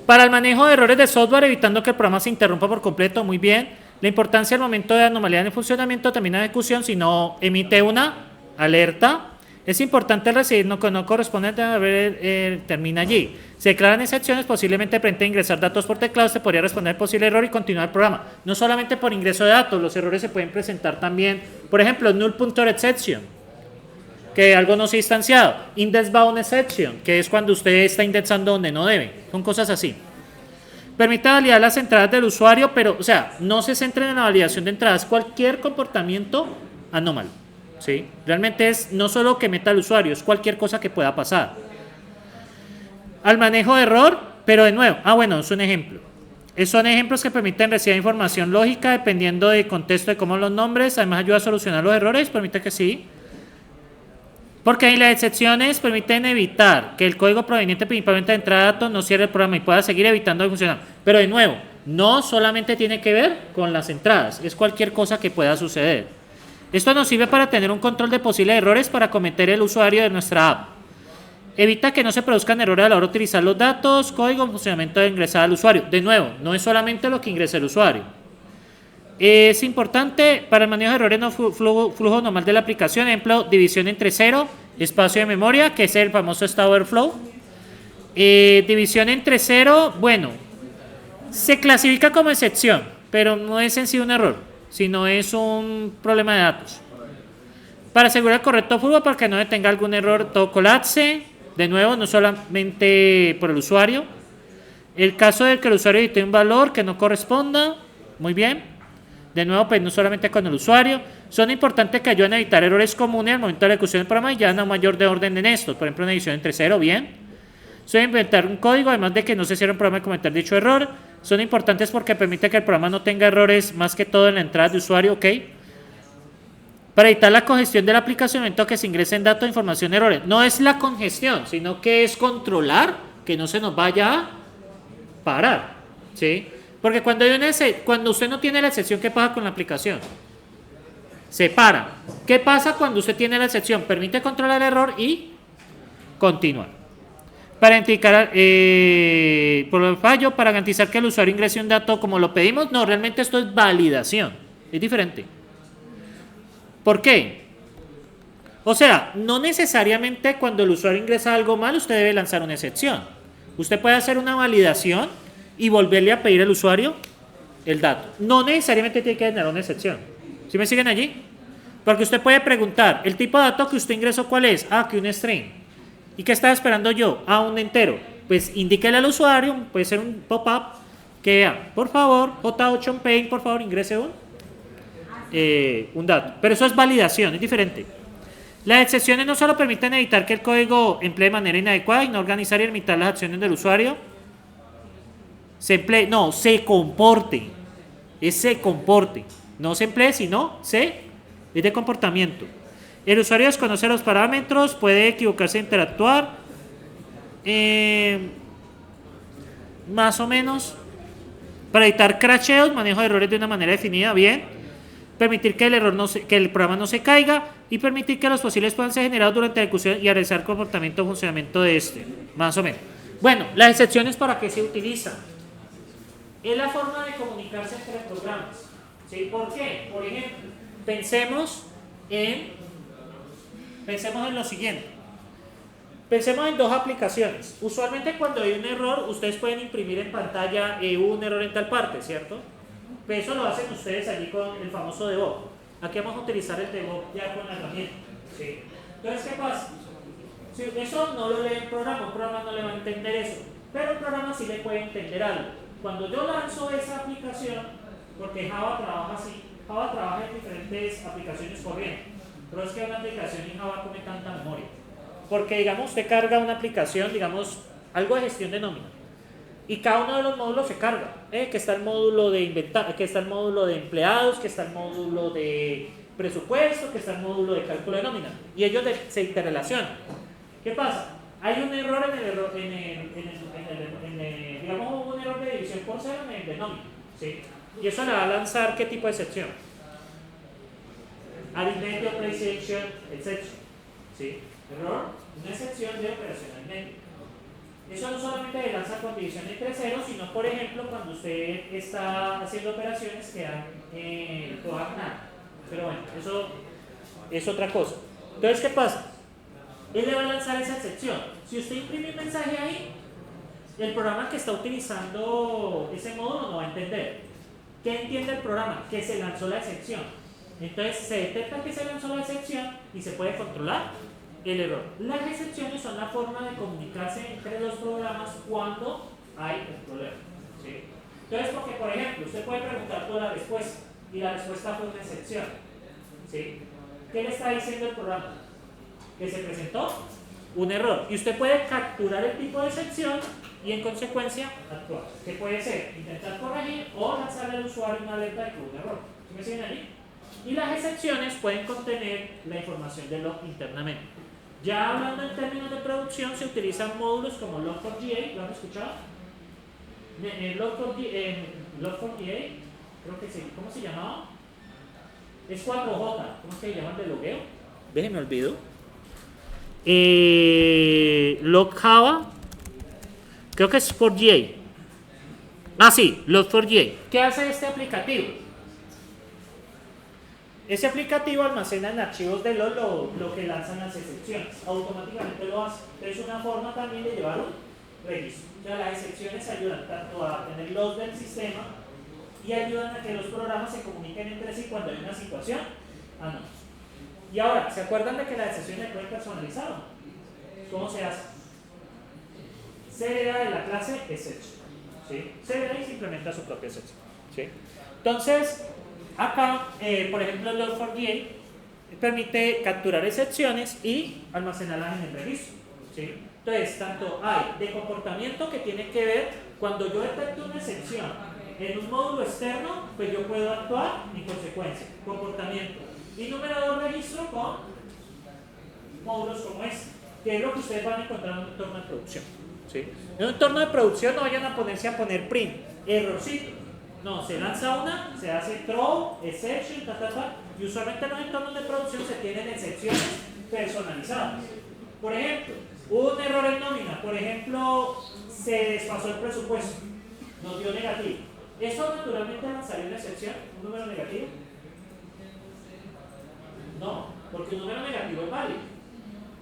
para el manejo de errores de software, evitando que el programa se interrumpa por completo, muy bien. La importancia del momento de anomalía en el funcionamiento, también en la ejecución, si no emite una alerta. Es importante recibir no corresponde a ver, termina allí. Se declaran excepciones, posiblemente frente a ingresar datos por teclado, se podría responder el posible error y continuar el programa. No solamente por ingreso de datos, los errores se pueden presentar también, por ejemplo, null pointer exception, que algo no se ha instanciado, index bound exception, que es cuando usted está indexando donde no debe, son cosas así. Permite validar las entradas del usuario, pero, o sea, no se centren en la validación de entradas, cualquier comportamiento anómalo, ¿sí? Realmente es no solo que meta el usuario, es cualquier cosa que pueda pasar. Al manejo de error, pero de nuevo, bueno, es un ejemplo. Son ejemplos que permiten recibir información lógica dependiendo del contexto de cómo los nombres, además ayuda a solucionar los errores, permite que sí. Porque ahí las excepciones permiten evitar que el código proveniente principalmente de entrada de datos no cierre el programa y pueda seguir evitando de funcionar. Pero de nuevo, No solamente tiene que ver con las entradas, es cualquier cosa que pueda suceder. Esto nos sirve para tener un control de posibles errores para cometer el usuario de nuestra app. Evita que no se produzcan errores a la hora de utilizar los datos, código, funcionamiento de ingresar al usuario. De nuevo, no es solamente lo que ingresa el usuario. Es importante para el manejo de errores no flujo normal de la aplicación, ejemplo, división entre cero, espacio de memoria, que es el famoso Stack Overflow. División entre cero, bueno, se clasifica como excepción, pero no es en sí un error, sino es un problema de datos. Para asegurar el correcto flujo, para que no tenga algún error, todo colapse. De nuevo, no solamente por el usuario. El caso de que el usuario edite un valor que no corresponda, muy bien. De nuevo, pues no solamente con el usuario. Son importantes que ayuden a evitar errores comunes al momento de la ejecución del programa y ya no mayor de orden en esto. Por ejemplo, una edición entre cero, bien. Suele inventar un código, además de que no se cierra un programa de cometer dicho error. Son importantes porque permite que el programa no tenga errores, más que todo en la entrada de usuario, ok. Para evitar la congestión de la aplicación, evento que se ingresen datos, información, errores. No es la congestión, sino que es controlar que no se nos vaya a parar, ¿sí? Porque cuando usted no tiene la excepción, ¿qué pasa con la aplicación? Se para. ¿Qué pasa cuando usted tiene la excepción? Permite controlar el error y continuar. Para identificar por el fallo, para garantizar que el usuario ingrese un dato como lo pedimos. No, realmente esto es validación. Es diferente. ¿Por qué? O sea, no necesariamente cuando el usuario ingresa algo mal, usted debe lanzar una excepción. Usted puede hacer una validación y volverle a pedir al usuario el dato. No necesariamente tiene que generar una excepción. ¿Sí me siguen allí? Porque usted puede preguntar, ¿el tipo de dato que usted ingresó cuál es? Ah, que un string. ¿Y qué estaba esperando yo? Ah, un entero. Pues indíquele al usuario, puede ser un pop-up, que vea, por favor, J8 en Paint, por favor, ingrese un dato. Pero eso es validación, es diferente. Las excepciones no solo permiten evitar que el código emplee de manera inadecuada y no organizar y limitar las acciones del usuario. Se comporte. Se comporte. No se emplee, sino es de comportamiento. El usuario desconoce los parámetros, puede equivocarse e interactuar. Más o menos. Para evitar crasheos, manejo de errores de una manera definida, bien. Permitir que el programa no se caiga y permitir que los posibles puedan ser generados durante la ejecución y analizar comportamiento o funcionamiento de este, más o menos. Bueno, las excepciones, ¿para qué se utilizan? Es la forma de comunicarse entre programas, ¿sí? ¿Por qué? Por ejemplo, pensemos en lo siguiente. Pensemos en dos aplicaciones. Usualmente cuando hay un error, ustedes pueden imprimir en pantalla un error en tal parte, ¿cierto? Pero eso lo hacen ustedes allí con el famoso debug. Aquí vamos a utilizar el debug ya con la herramienta, ¿sí? Entonces, ¿qué pasa? Si eso no lo lee el programa, un programa no le va a entender eso, pero el programa sí le puede entender algo. Cuando yo lanzo esa aplicación, porque Java trabaja así, Java trabaja en diferentes aplicaciones corrientes, pero es que una aplicación en Java come tanta memoria. Porque, digamos, usted carga una aplicación, digamos, algo de gestión de nómina. Y cada uno de los módulos se carga, que está el módulo de inventario, que está el módulo de empleados, que está el módulo de presupuesto, que está el módulo de cálculo de nómina. Y ellos se interrelacionan. ¿Qué pasa? Hay un error digamos, un error de división por cero en el de nómina, ¿sí? Y eso le va a lanzar ¿qué tipo de excepción? Arithmetic Operation Exception, ¿sí? Error, una excepción de operación aritmética. Eso no solamente le lanza con división entre ceros, sino por ejemplo cuando usted está haciendo operaciones que dan nada. Pero bueno, eso es otra cosa. Entonces, ¿qué pasa? Él le va a lanzar esa excepción. Si usted imprime un mensaje ahí, el programa que está utilizando ese módulo no va a entender. ¿Qué entiende el programa? Que se lanzó la excepción. Entonces se detecta que se lanzó la excepción y se puede controlar el error. Las excepciones son la forma de comunicarse entre los programas cuando hay un problema, ¿sí? Entonces, porque por ejemplo, usted puede preguntar por la respuesta y la respuesta fue una excepción, ¿sí? ¿Qué le está diciendo el programa? Que se presentó un error. Y usted puede capturar el tipo de excepción y en consecuencia actuar. Que puede ser intentar corregir o lanzarle al usuario una alerta de que hubo un error. ¿Sí me siguen allí? Y las excepciones pueden contener la información del log internamente. Ya hablando en términos de producción, se utilizan módulos como Log4j, ¿lo han escuchado? Log4j, creo que sí, ¿cómo se llamaba? Es 4J, ¿cómo es que se llaman de logueo? Déjenme olvido. Log Java, creo que es 4j. Ah, sí, Log4j. ¿Qué hace este aplicativo? Ese aplicativo almacena en archivos de lo que lanzan las excepciones. Automáticamente lo hace. Es una forma también de llevar un registro. O sea, las excepciones ayudan tanto a tener logs del sistema y ayudan a que los programas se comuniquen entre sí cuando hay una situación. Ah, no. Y ahora, ¿se acuerdan de que la excepción se puede personalizar? ¿Cómo se hace? Se hereda de la clase exception. ¿Sí? Se hereda y se implementa su propia excepción. ¿Sí? Entonces, acá, por ejemplo, Log4j permite capturar excepciones y almacenarlas en el registro. ¿Sí? Entonces, tanto hay de comportamiento que tiene que ver cuando yo detecto una excepción en un módulo externo, pues yo puedo actuar en consecuencia. Comportamiento. Y número de registro con módulos como este, que es lo que ustedes van a encontrar en un entorno de producción. ¿Sí? En un entorno de producción no vayan a ponerse a poner print, errorcito. No, se lanza una, se hace throw, exception, y usualmente en los entornos de producción se tienen excepciones personalizadas. Por ejemplo, hubo un error en nómina, por ejemplo, se desfasó el presupuesto, nos dio negativo. ¿Eso naturalmente lanzaría una excepción, un número negativo? No, porque un número negativo es válido.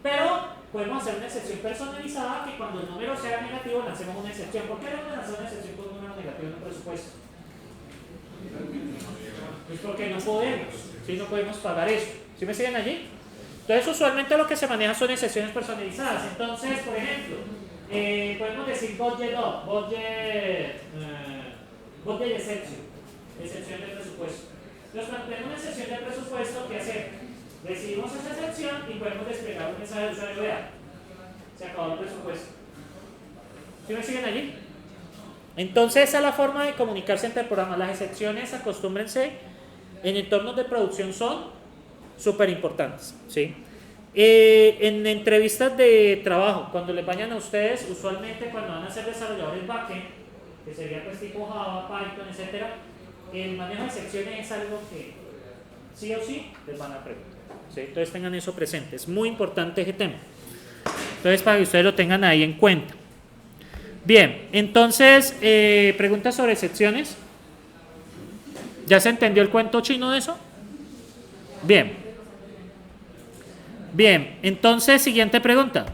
Pero podemos hacer una excepción personalizada que cuando el número sea negativo lancemos una excepción. ¿Por qué no lanzar una excepción con un número negativo en un presupuesto? Pues porque no podemos, ¿sí? No podemos pagar eso. ¿Sí me siguen allí? Entonces usualmente lo que se maneja son excepciones personalizadas. Entonces, por ejemplo, podemos decir budget up, budget exception, excepción del presupuesto. Entonces cuando tenemos una excepción del presupuesto, ¿qué hacemos? Recibimos esa excepción y podemos desplegar un mensaje de usuario. Vea, se acabó el presupuesto. ¿Sí me siguen allí? Entonces esa es la forma de comunicarse entre programas. Las excepciones, acostúmbrense, en entornos de producción son súper importantes. ¿Sí? En entrevistas de trabajo, cuando les vayan a ustedes, usualmente cuando van a ser desarrolladores backend, que sería pues tipo Java, Python, etc., el manejo de excepciones es algo que sí o sí les van a preguntar. ¿Sí? Entonces tengan eso presente, es muy importante ese tema. Entonces para que ustedes lo tengan ahí en cuenta. Bien, entonces, preguntas sobre excepciones. ¿Ya se entendió el cuento chino de eso? Bien. Bien, entonces, siguiente pregunta.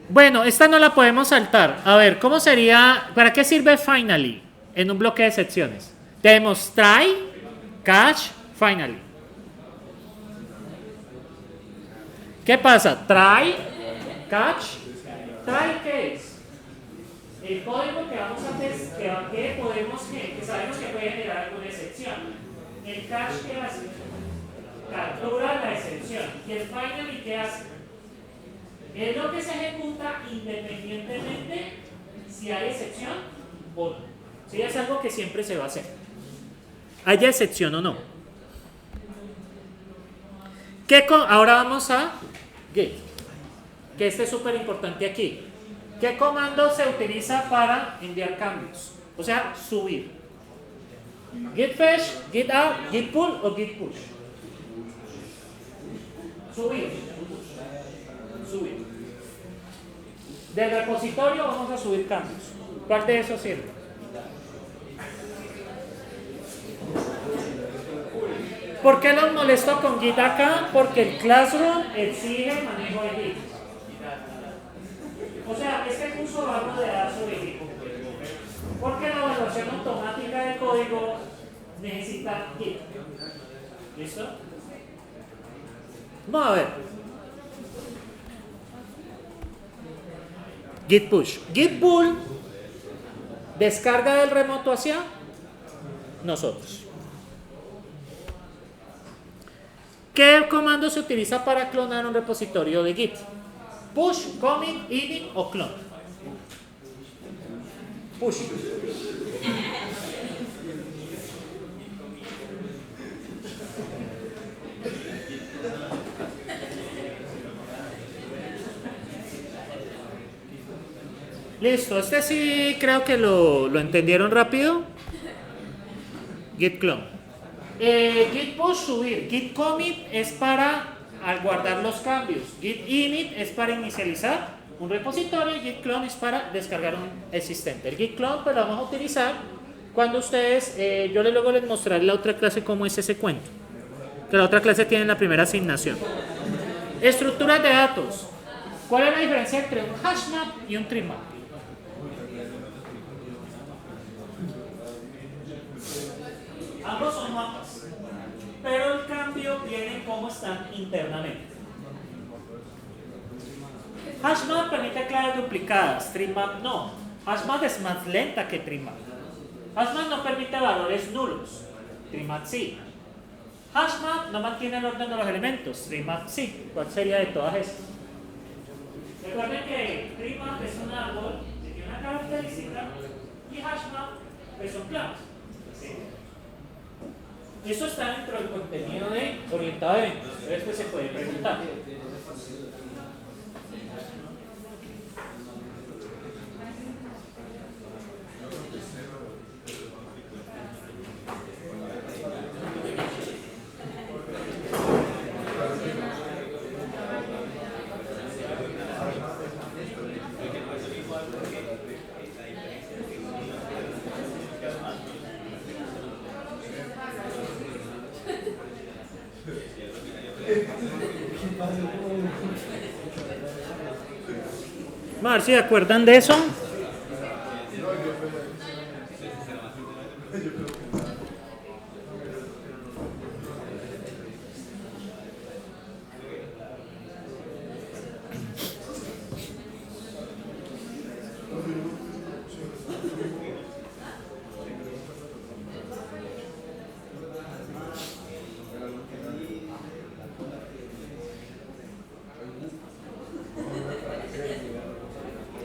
Bueno, esta no la podemos saltar. A ver, ¿cómo sería? ¿Para qué sirve finally en un bloque de excepciones? Tenemos try, catch, finally. ¿Qué pasa? Try, catch, try, ¿qué es? El código que vamos a hacer, que sabemos que puede generar alguna excepción. El catch, ¿qué hace? Captura la excepción. ¿Y el finally qué hace? Es lo que se ejecuta independientemente si hay excepción o no. Sí, es algo que siempre se va a hacer, haya excepción o no. Ahora vamos a Git, que este es súper importante aquí. ¿Qué comando se utiliza para enviar cambios? O sea, subir. Git fetch, git add, git pull o git push. Subir. Subir. Del repositorio vamos a subir cambios. ¿Cuál de esos sirve? ¿Por qué los molesto con Git acá? Porque el Classroom exige manejo de Git. O sea, este curso va a rodear sobre Git. Porque la evaluación automática del código necesita Git. ¿Listo? Vamos a ver. Git push. Git pull descarga del remoto hacia nosotros. ¿Qué comando se utiliza para clonar un repositorio de Git? Push, commit, init o clone. Push. Listo, este sí creo que lo entendieron rápido. Git clone. Git push subir. Git commit es para al guardar los cambios. Git init es para inicializar un repositorio y Git clone es para descargar un existente. El Git clone pues lo vamos a utilizar cuando ustedes, yo luego les mostraré la otra clase cómo es ese cuento. Que la otra clase tiene la primera asignación. Estructuras de datos. ¿Cuál es la diferencia entre un hash map y un tree map? Ambos son mapas, pero el cambio viene en cómo están internamente. HashMap permite claves duplicadas, TreeMap no. HashMap es más lenta que TreeMap. HashMap no permite valores nulos, TreeMap sí. HashMap no mantiene el orden de los elementos, TreeMap sí. ¿Cuál sería de todas estas? Recuerden que TreeMap es un árbol que tiene una característica y HashMap pues son claves. ¿Sí? Eso está dentro del contenido de orientado a eventos. Después se puede preguntar. A ver si se acuerdan de eso.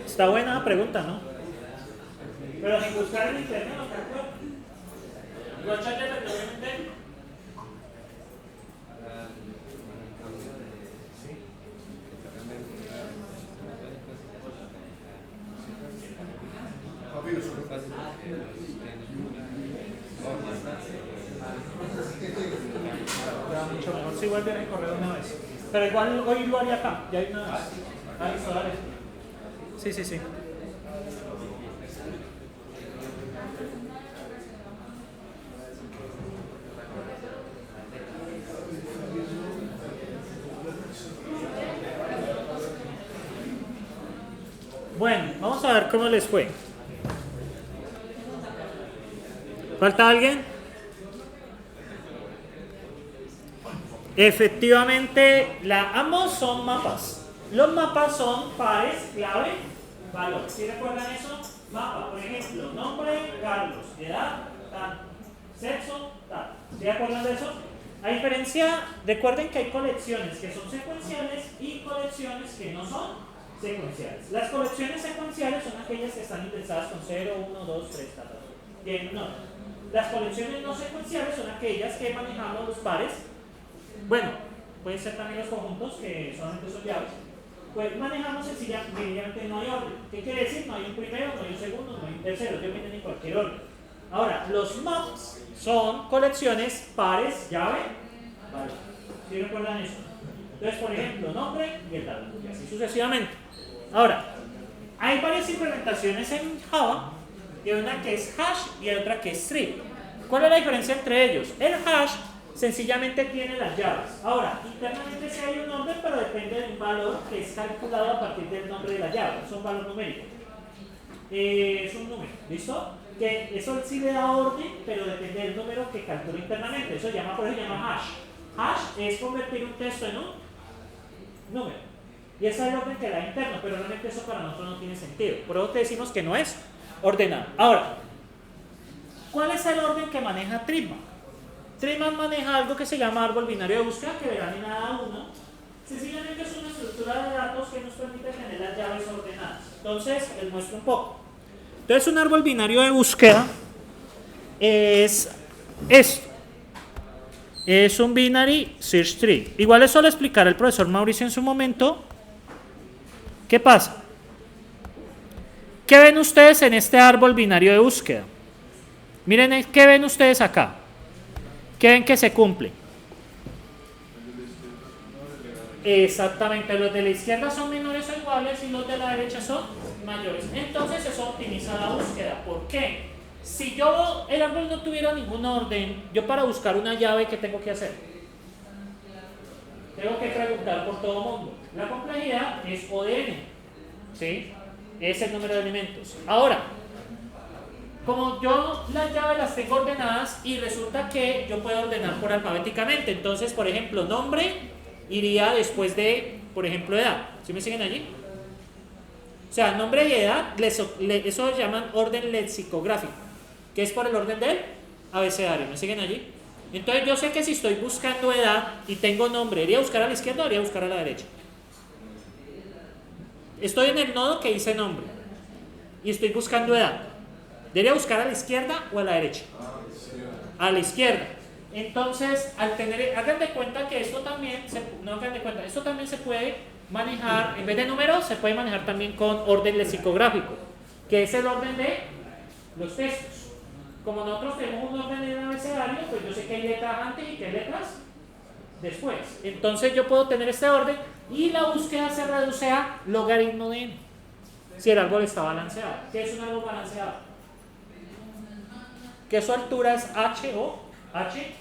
Está buena la pregunta, ¿no? Pero sin buscar en internet no te acuerdas. Igual ChatGPT obviamente. Mucho mejor si vuelven el correo una vez. Pero igual hoy lo haría acá, ya hay una vez. Ah, listo, dale. Sí, sí, sí. Bueno, vamos a ver cómo les fue. ¿Falta alguien? Efectivamente, ambos son mapas. Los mapas son pares, clave, valor. ¿Sí recuerdan eso? Mapa, por ejemplo, nombre, Carlos, edad, tal, sexo, tal. ¿Sí recuerdan de eso? A diferencia, recuerden que hay colecciones que son secuenciales y colecciones que no son secuenciales. Las colecciones secuenciales son aquellas que están indexadas con 0, 1, 2, 3, 4. Bien, no. Las colecciones no secuenciales son aquellas que manejamos los pares. Bueno, pueden ser también los conjuntos que solamente son llaves. Pues manejamos sencillamente no hay orden. ¿Qué quiere decir? No hay un primero, no hay un segundo, no hay un tercero, dependen en cualquier orden. Ahora, los maps son colecciones pares, llave, vale. ¿Sí recuerdan eso? Entonces, por ejemplo, nombre y edad, y así sucesivamente. Ahora, hay varias implementaciones en Java, y hay una que es hash y hay otra que es tree. ¿Cuál es la diferencia entre ellos? El hash sencillamente tiene las llaves. Ahora, internamente sí hay un orden, pero depende de un valor que es calculado a partir del nombre de la llave. Es un valor numérico. Es un número, ¿listo? Que eso sí le da orden, pero depende del número que calcula internamente. Eso llama, por eso se llama hash. Hash es convertir un texto en un número. Y ese es el orden que da interno, pero realmente eso para nosotros no tiene sentido. Por eso te decimos que no es ordenado. Ahora, ¿cuál es el orden que maneja TreeMap? TreeMap maneja algo que se llama árbol binario de búsqueda, que verán en A1. Sencillamente es una estructura de datos que nos permite tener las llaves ordenadas. Entonces, les muestro un poco. Entonces, un árbol binario de búsqueda es esto. Es un binary search tree. Igual eso lo explicará el profesor Mauricio en su momento. ¿Qué pasa? ¿Qué ven ustedes en este árbol binario de búsqueda? Miren, ¿qué ven ustedes acá? ¿Qué ven que se cumple? Exactamente, los de la izquierda son menores o iguales y los de la derecha son mayores. Entonces eso optimiza la búsqueda. ¿Por qué? Si el árbol no tuviera ningún orden, yo para buscar una llave, ¿qué tengo que hacer? Tengo que preguntar por todo mundo. La complejidad es O de n, ¿sí? Es el número de elementos. Ahora, como yo las llaves las tengo ordenadas y resulta que yo puedo ordenar por alfabéticamente. Entonces, por ejemplo, nombre iría después de, por ejemplo, edad. ¿Sí me siguen allí? O sea, nombre y edad, eso llaman orden lexicográfico, que es por el orden del abecedario. ¿Me siguen allí? Entonces yo sé que si estoy buscando edad y tengo nombre, ¿iría a buscar a la izquierda o iría a buscar a la derecha? Estoy en el nodo que dice nombre y estoy buscando edad. ¿Debería buscar a la izquierda o a la derecha? A la izquierda. Entonces, hagan de cuenta que esto también, esto también se puede manejar, en vez de números, se puede manejar también con orden lexicográfico, que es el orden de los textos. Como nosotros tenemos un orden en el abecedario, pues yo sé que hay letras antes y que hay letras después. Entonces yo puedo tener este orden y la búsqueda se reduce a logaritmo de n, si el árbol está balanceado. ¿Qué es un árbol balanceado? Que su altura es h o h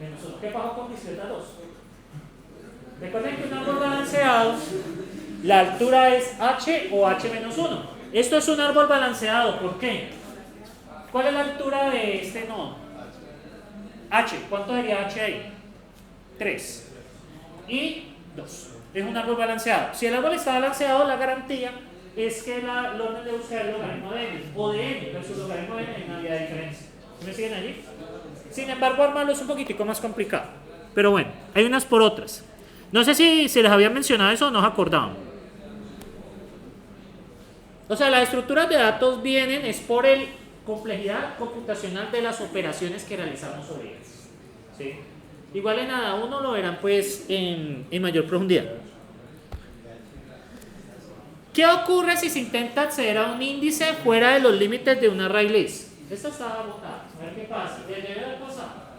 menos 1. ¿Qué pasó con discreta 2? Recuerden que un árbol balanceado, la altura es h o h menos 1. Esto es un árbol balanceado. ¿Por qué? ¿Cuál es la altura de este nodo? H. ¿Cuánto sería h ahí? 3 y 2. Es un árbol balanceado. Si el árbol está balanceado, la garantía es que el orden de búsqueda es logaritmo de n o de n versus logaritmo de n, hay una vía de diferencia. ¿Me siguen allí? Sin embargo, armarlo es un poquitico más complicado. Pero bueno, hay unas por otras. No sé si se les había mencionado eso o no se acordaban. O sea, las estructuras de datos vienen es por la complejidad computacional de las operaciones que realizamos sobre ellas. ¿Sí? Igual en cada uno lo verán pues en mayor profundidad. ¿Qué ocurre si se intenta acceder a un índice fuera de los límites de un array list? Esta estaba botada. A ver qué pasa. Debe haber pasado.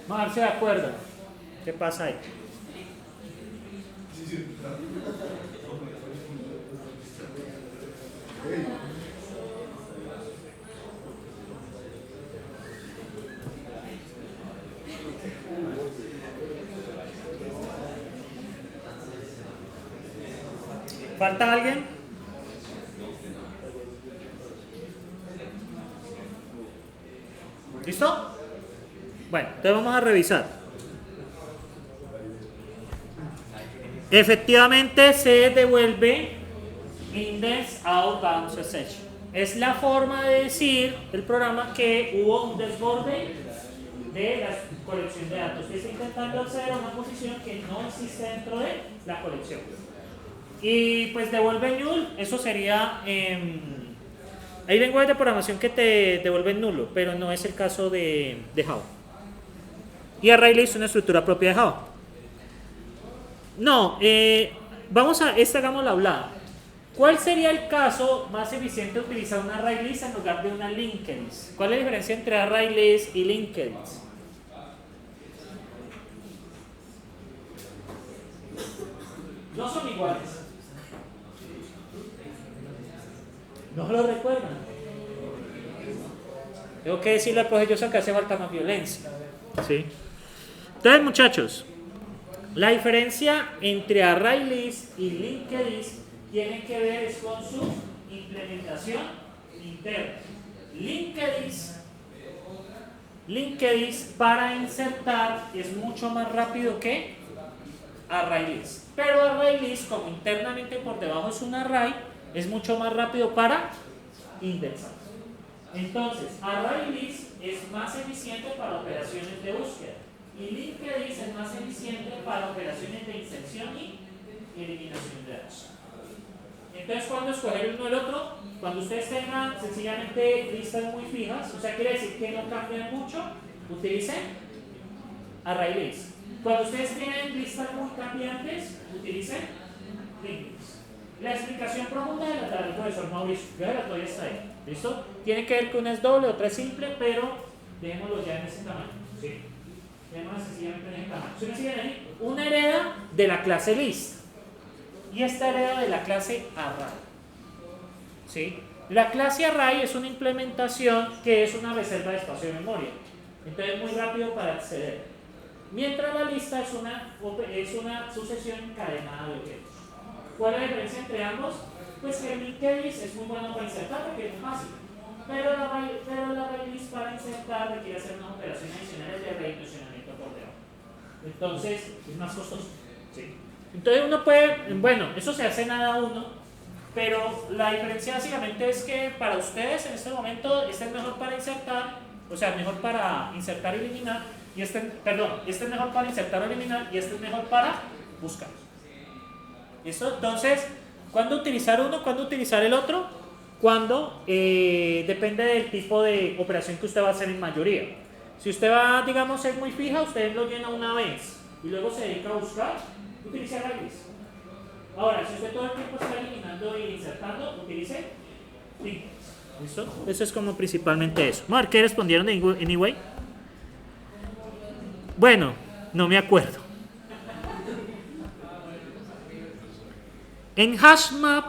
Vamos a ver si de acuerdo. ¿Qué pasa ahí? ¿Falta alguien? ¿Listo? Bueno, entonces vamos a revisar. Efectivamente se devuelve index out bounds sh. Es la forma de decir el programa que hubo un desborde de la colección de datos, que está intentando acceder a una posición que no existe dentro de la colección. Y pues devuelve null, eso sería... hay lenguajes de programación que te devuelven nulo, pero no es el caso de Java. Y ArrayList es una estructura propia de Java. No, hagamos la hablada. ¿Cuál sería el caso más eficiente de utilizar una ArrayList en lugar de una linked list? ¿Cuál es la diferencia entre ArrayList y linked list? No son iguales. ¿No lo recuerdan? Tengo que decirle al profesor que hace falta más violencia. ¿Sí? Entonces, muchachos, La diferencia entre ArrayList y LinkedList tiene que ver es con su implementación interna. LinkedList para insertar es mucho más rápido que ArrayList. Pero ArrayList, como internamente por debajo es un array, es mucho más rápido para indexar. Entonces, ArrayList es más eficiente para operaciones de búsqueda y LinkedList es más eficiente para operaciones de inserción y eliminación de datos. Entonces, ¿cuándo escoger uno o el otro? Cuando ustedes tengan sencillamente listas muy fijas, o sea, quiere decir que no cambian mucho, utilicen ArrayList. Cuando ustedes tienen listas muy cambiantes, utilicen LinkedList. La explicación profunda de la tabla del profesor Mauricio, yo la todavía está ahí. ¿Listo? Tiene que ver que una es doble, otra es simple, pero dejémoslo ya en ese tamaño. ¿Sí? Dejémoslo sencillamente en ese tamaño. ¿Sí me siguen ahí? Una hereda de la clase list y esta hereda de la clase array. ¿Sí? La clase array es una implementación que es una reserva de espacio de memoria. Entonces es muy rápido para acceder. Mientras la lista es una sucesión encadenada de objetos. ¿Cuál es la diferencia entre ambos? Pues que el LinkedList es muy bueno para insertar porque es fácil, pero la ArrayList para insertar requiere hacer unas operaciones adicionales de redimensionamiento por debajo. Entonces es más costoso. ¿Sí? Entonces uno puede, bueno, eso se hace nada uno, pero la diferencia básicamente es que para ustedes en este momento este es mejor para insertar, o sea, mejor para insertar y eliminar, y este es mejor para insertar o eliminar y este es mejor para buscar. ¿Listo? Entonces, ¿cuándo utilizar uno? ¿Cuándo utilizar el otro? Cuando depende del tipo de operación que usted va a hacer en mayoría. Si usted va, digamos, a ser muy fija, usted lo llena una vez y luego se dedica a buscar, utilice ArrayList. Ahora, si usted todo el tiempo está eliminando y insertando, utilice LinkedList. ¿Listo? Eso es como principalmente eso. Vamos a ver qué respondieron anyway. Bueno, no me acuerdo. En HashMap,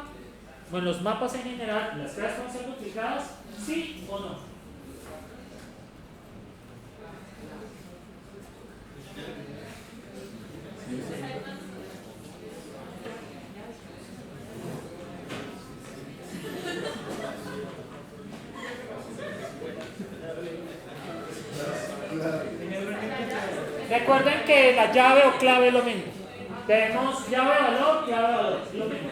bueno, los mapas en general, ¿las clases van a ser duplicadas? ¿Sí o no? Recuerden que la llave o clave es lo mismo. Tenemos llave valor, lo mismo.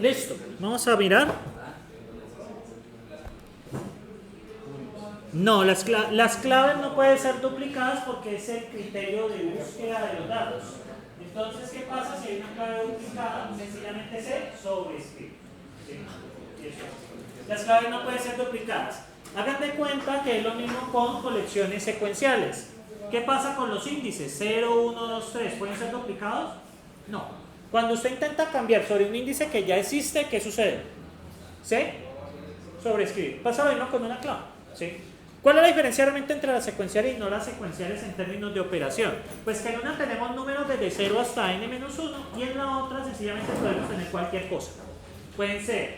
Listo, vamos a mirar. No, las claves no pueden ser duplicadas porque es el criterio de búsqueda de los datos. Entonces, ¿qué pasa si hay una clave duplicada? Sencillamente se sobreescribe. ¿Sí? Las claves no pueden ser duplicadas. Hagan de cuenta que es lo mismo con colecciones secuenciales. ¿Qué pasa con los índices? 0, 1, 2, 3. ¿Pueden ser duplicados? No. Cuando usted intenta cambiar sobre un índice que ya existe, ¿qué sucede? ¿Se sobreescribe? Pasa lo mismo con una clave. ¿Sí? ¿Cuál es la diferencia realmente entre las secuenciales y no las secuenciales en términos de operación? Pues que en una tenemos números desde 0 hasta n-1 y en la otra sencillamente podemos tener cualquier cosa. Pueden ser,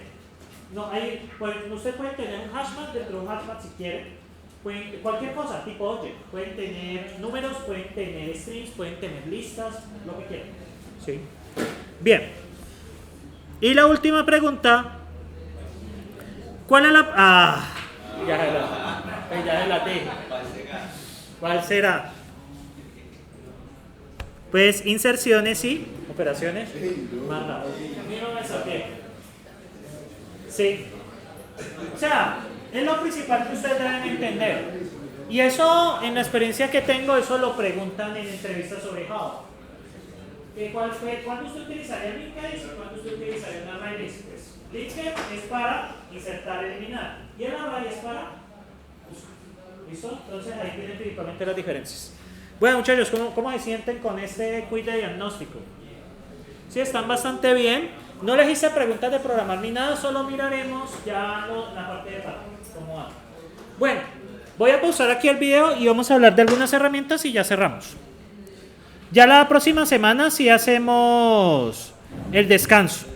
usted puede tener un hashmap dentro de un hashmap si quiere, cualquier cosa, tipo object, pueden tener números, pueden tener strings, pueden tener listas, lo que quieran. ¿Sí? Bien. Y la última pregunta, ¿cuál es la... ya la dije. ¿Cuál será? Pues inserciones y operaciones más rápidas. Sí. O sea, es lo principal que ustedes deben entender. Y eso, en la experiencia que tengo, eso lo preguntan en entrevistas sobre Java. ¿Cuándo usted utilizaría linked y cuándo usted utilizaría un array list? Pues, linked es para insertar, eliminar, y el array es para buscar. ¿Listo? Entonces ahí tienen principalmente las diferencias. Bueno, muchachos, ¿cómo se sienten con este quiz de diagnóstico? Sí, están bastante bien. No les hice preguntas de programar ni nada, solo miraremos ya la parte de pago, cómo va. Bueno, voy a pausar aquí el video y vamos a hablar de algunas herramientas y ya cerramos. Ya la próxima semana sí hacemos el descanso.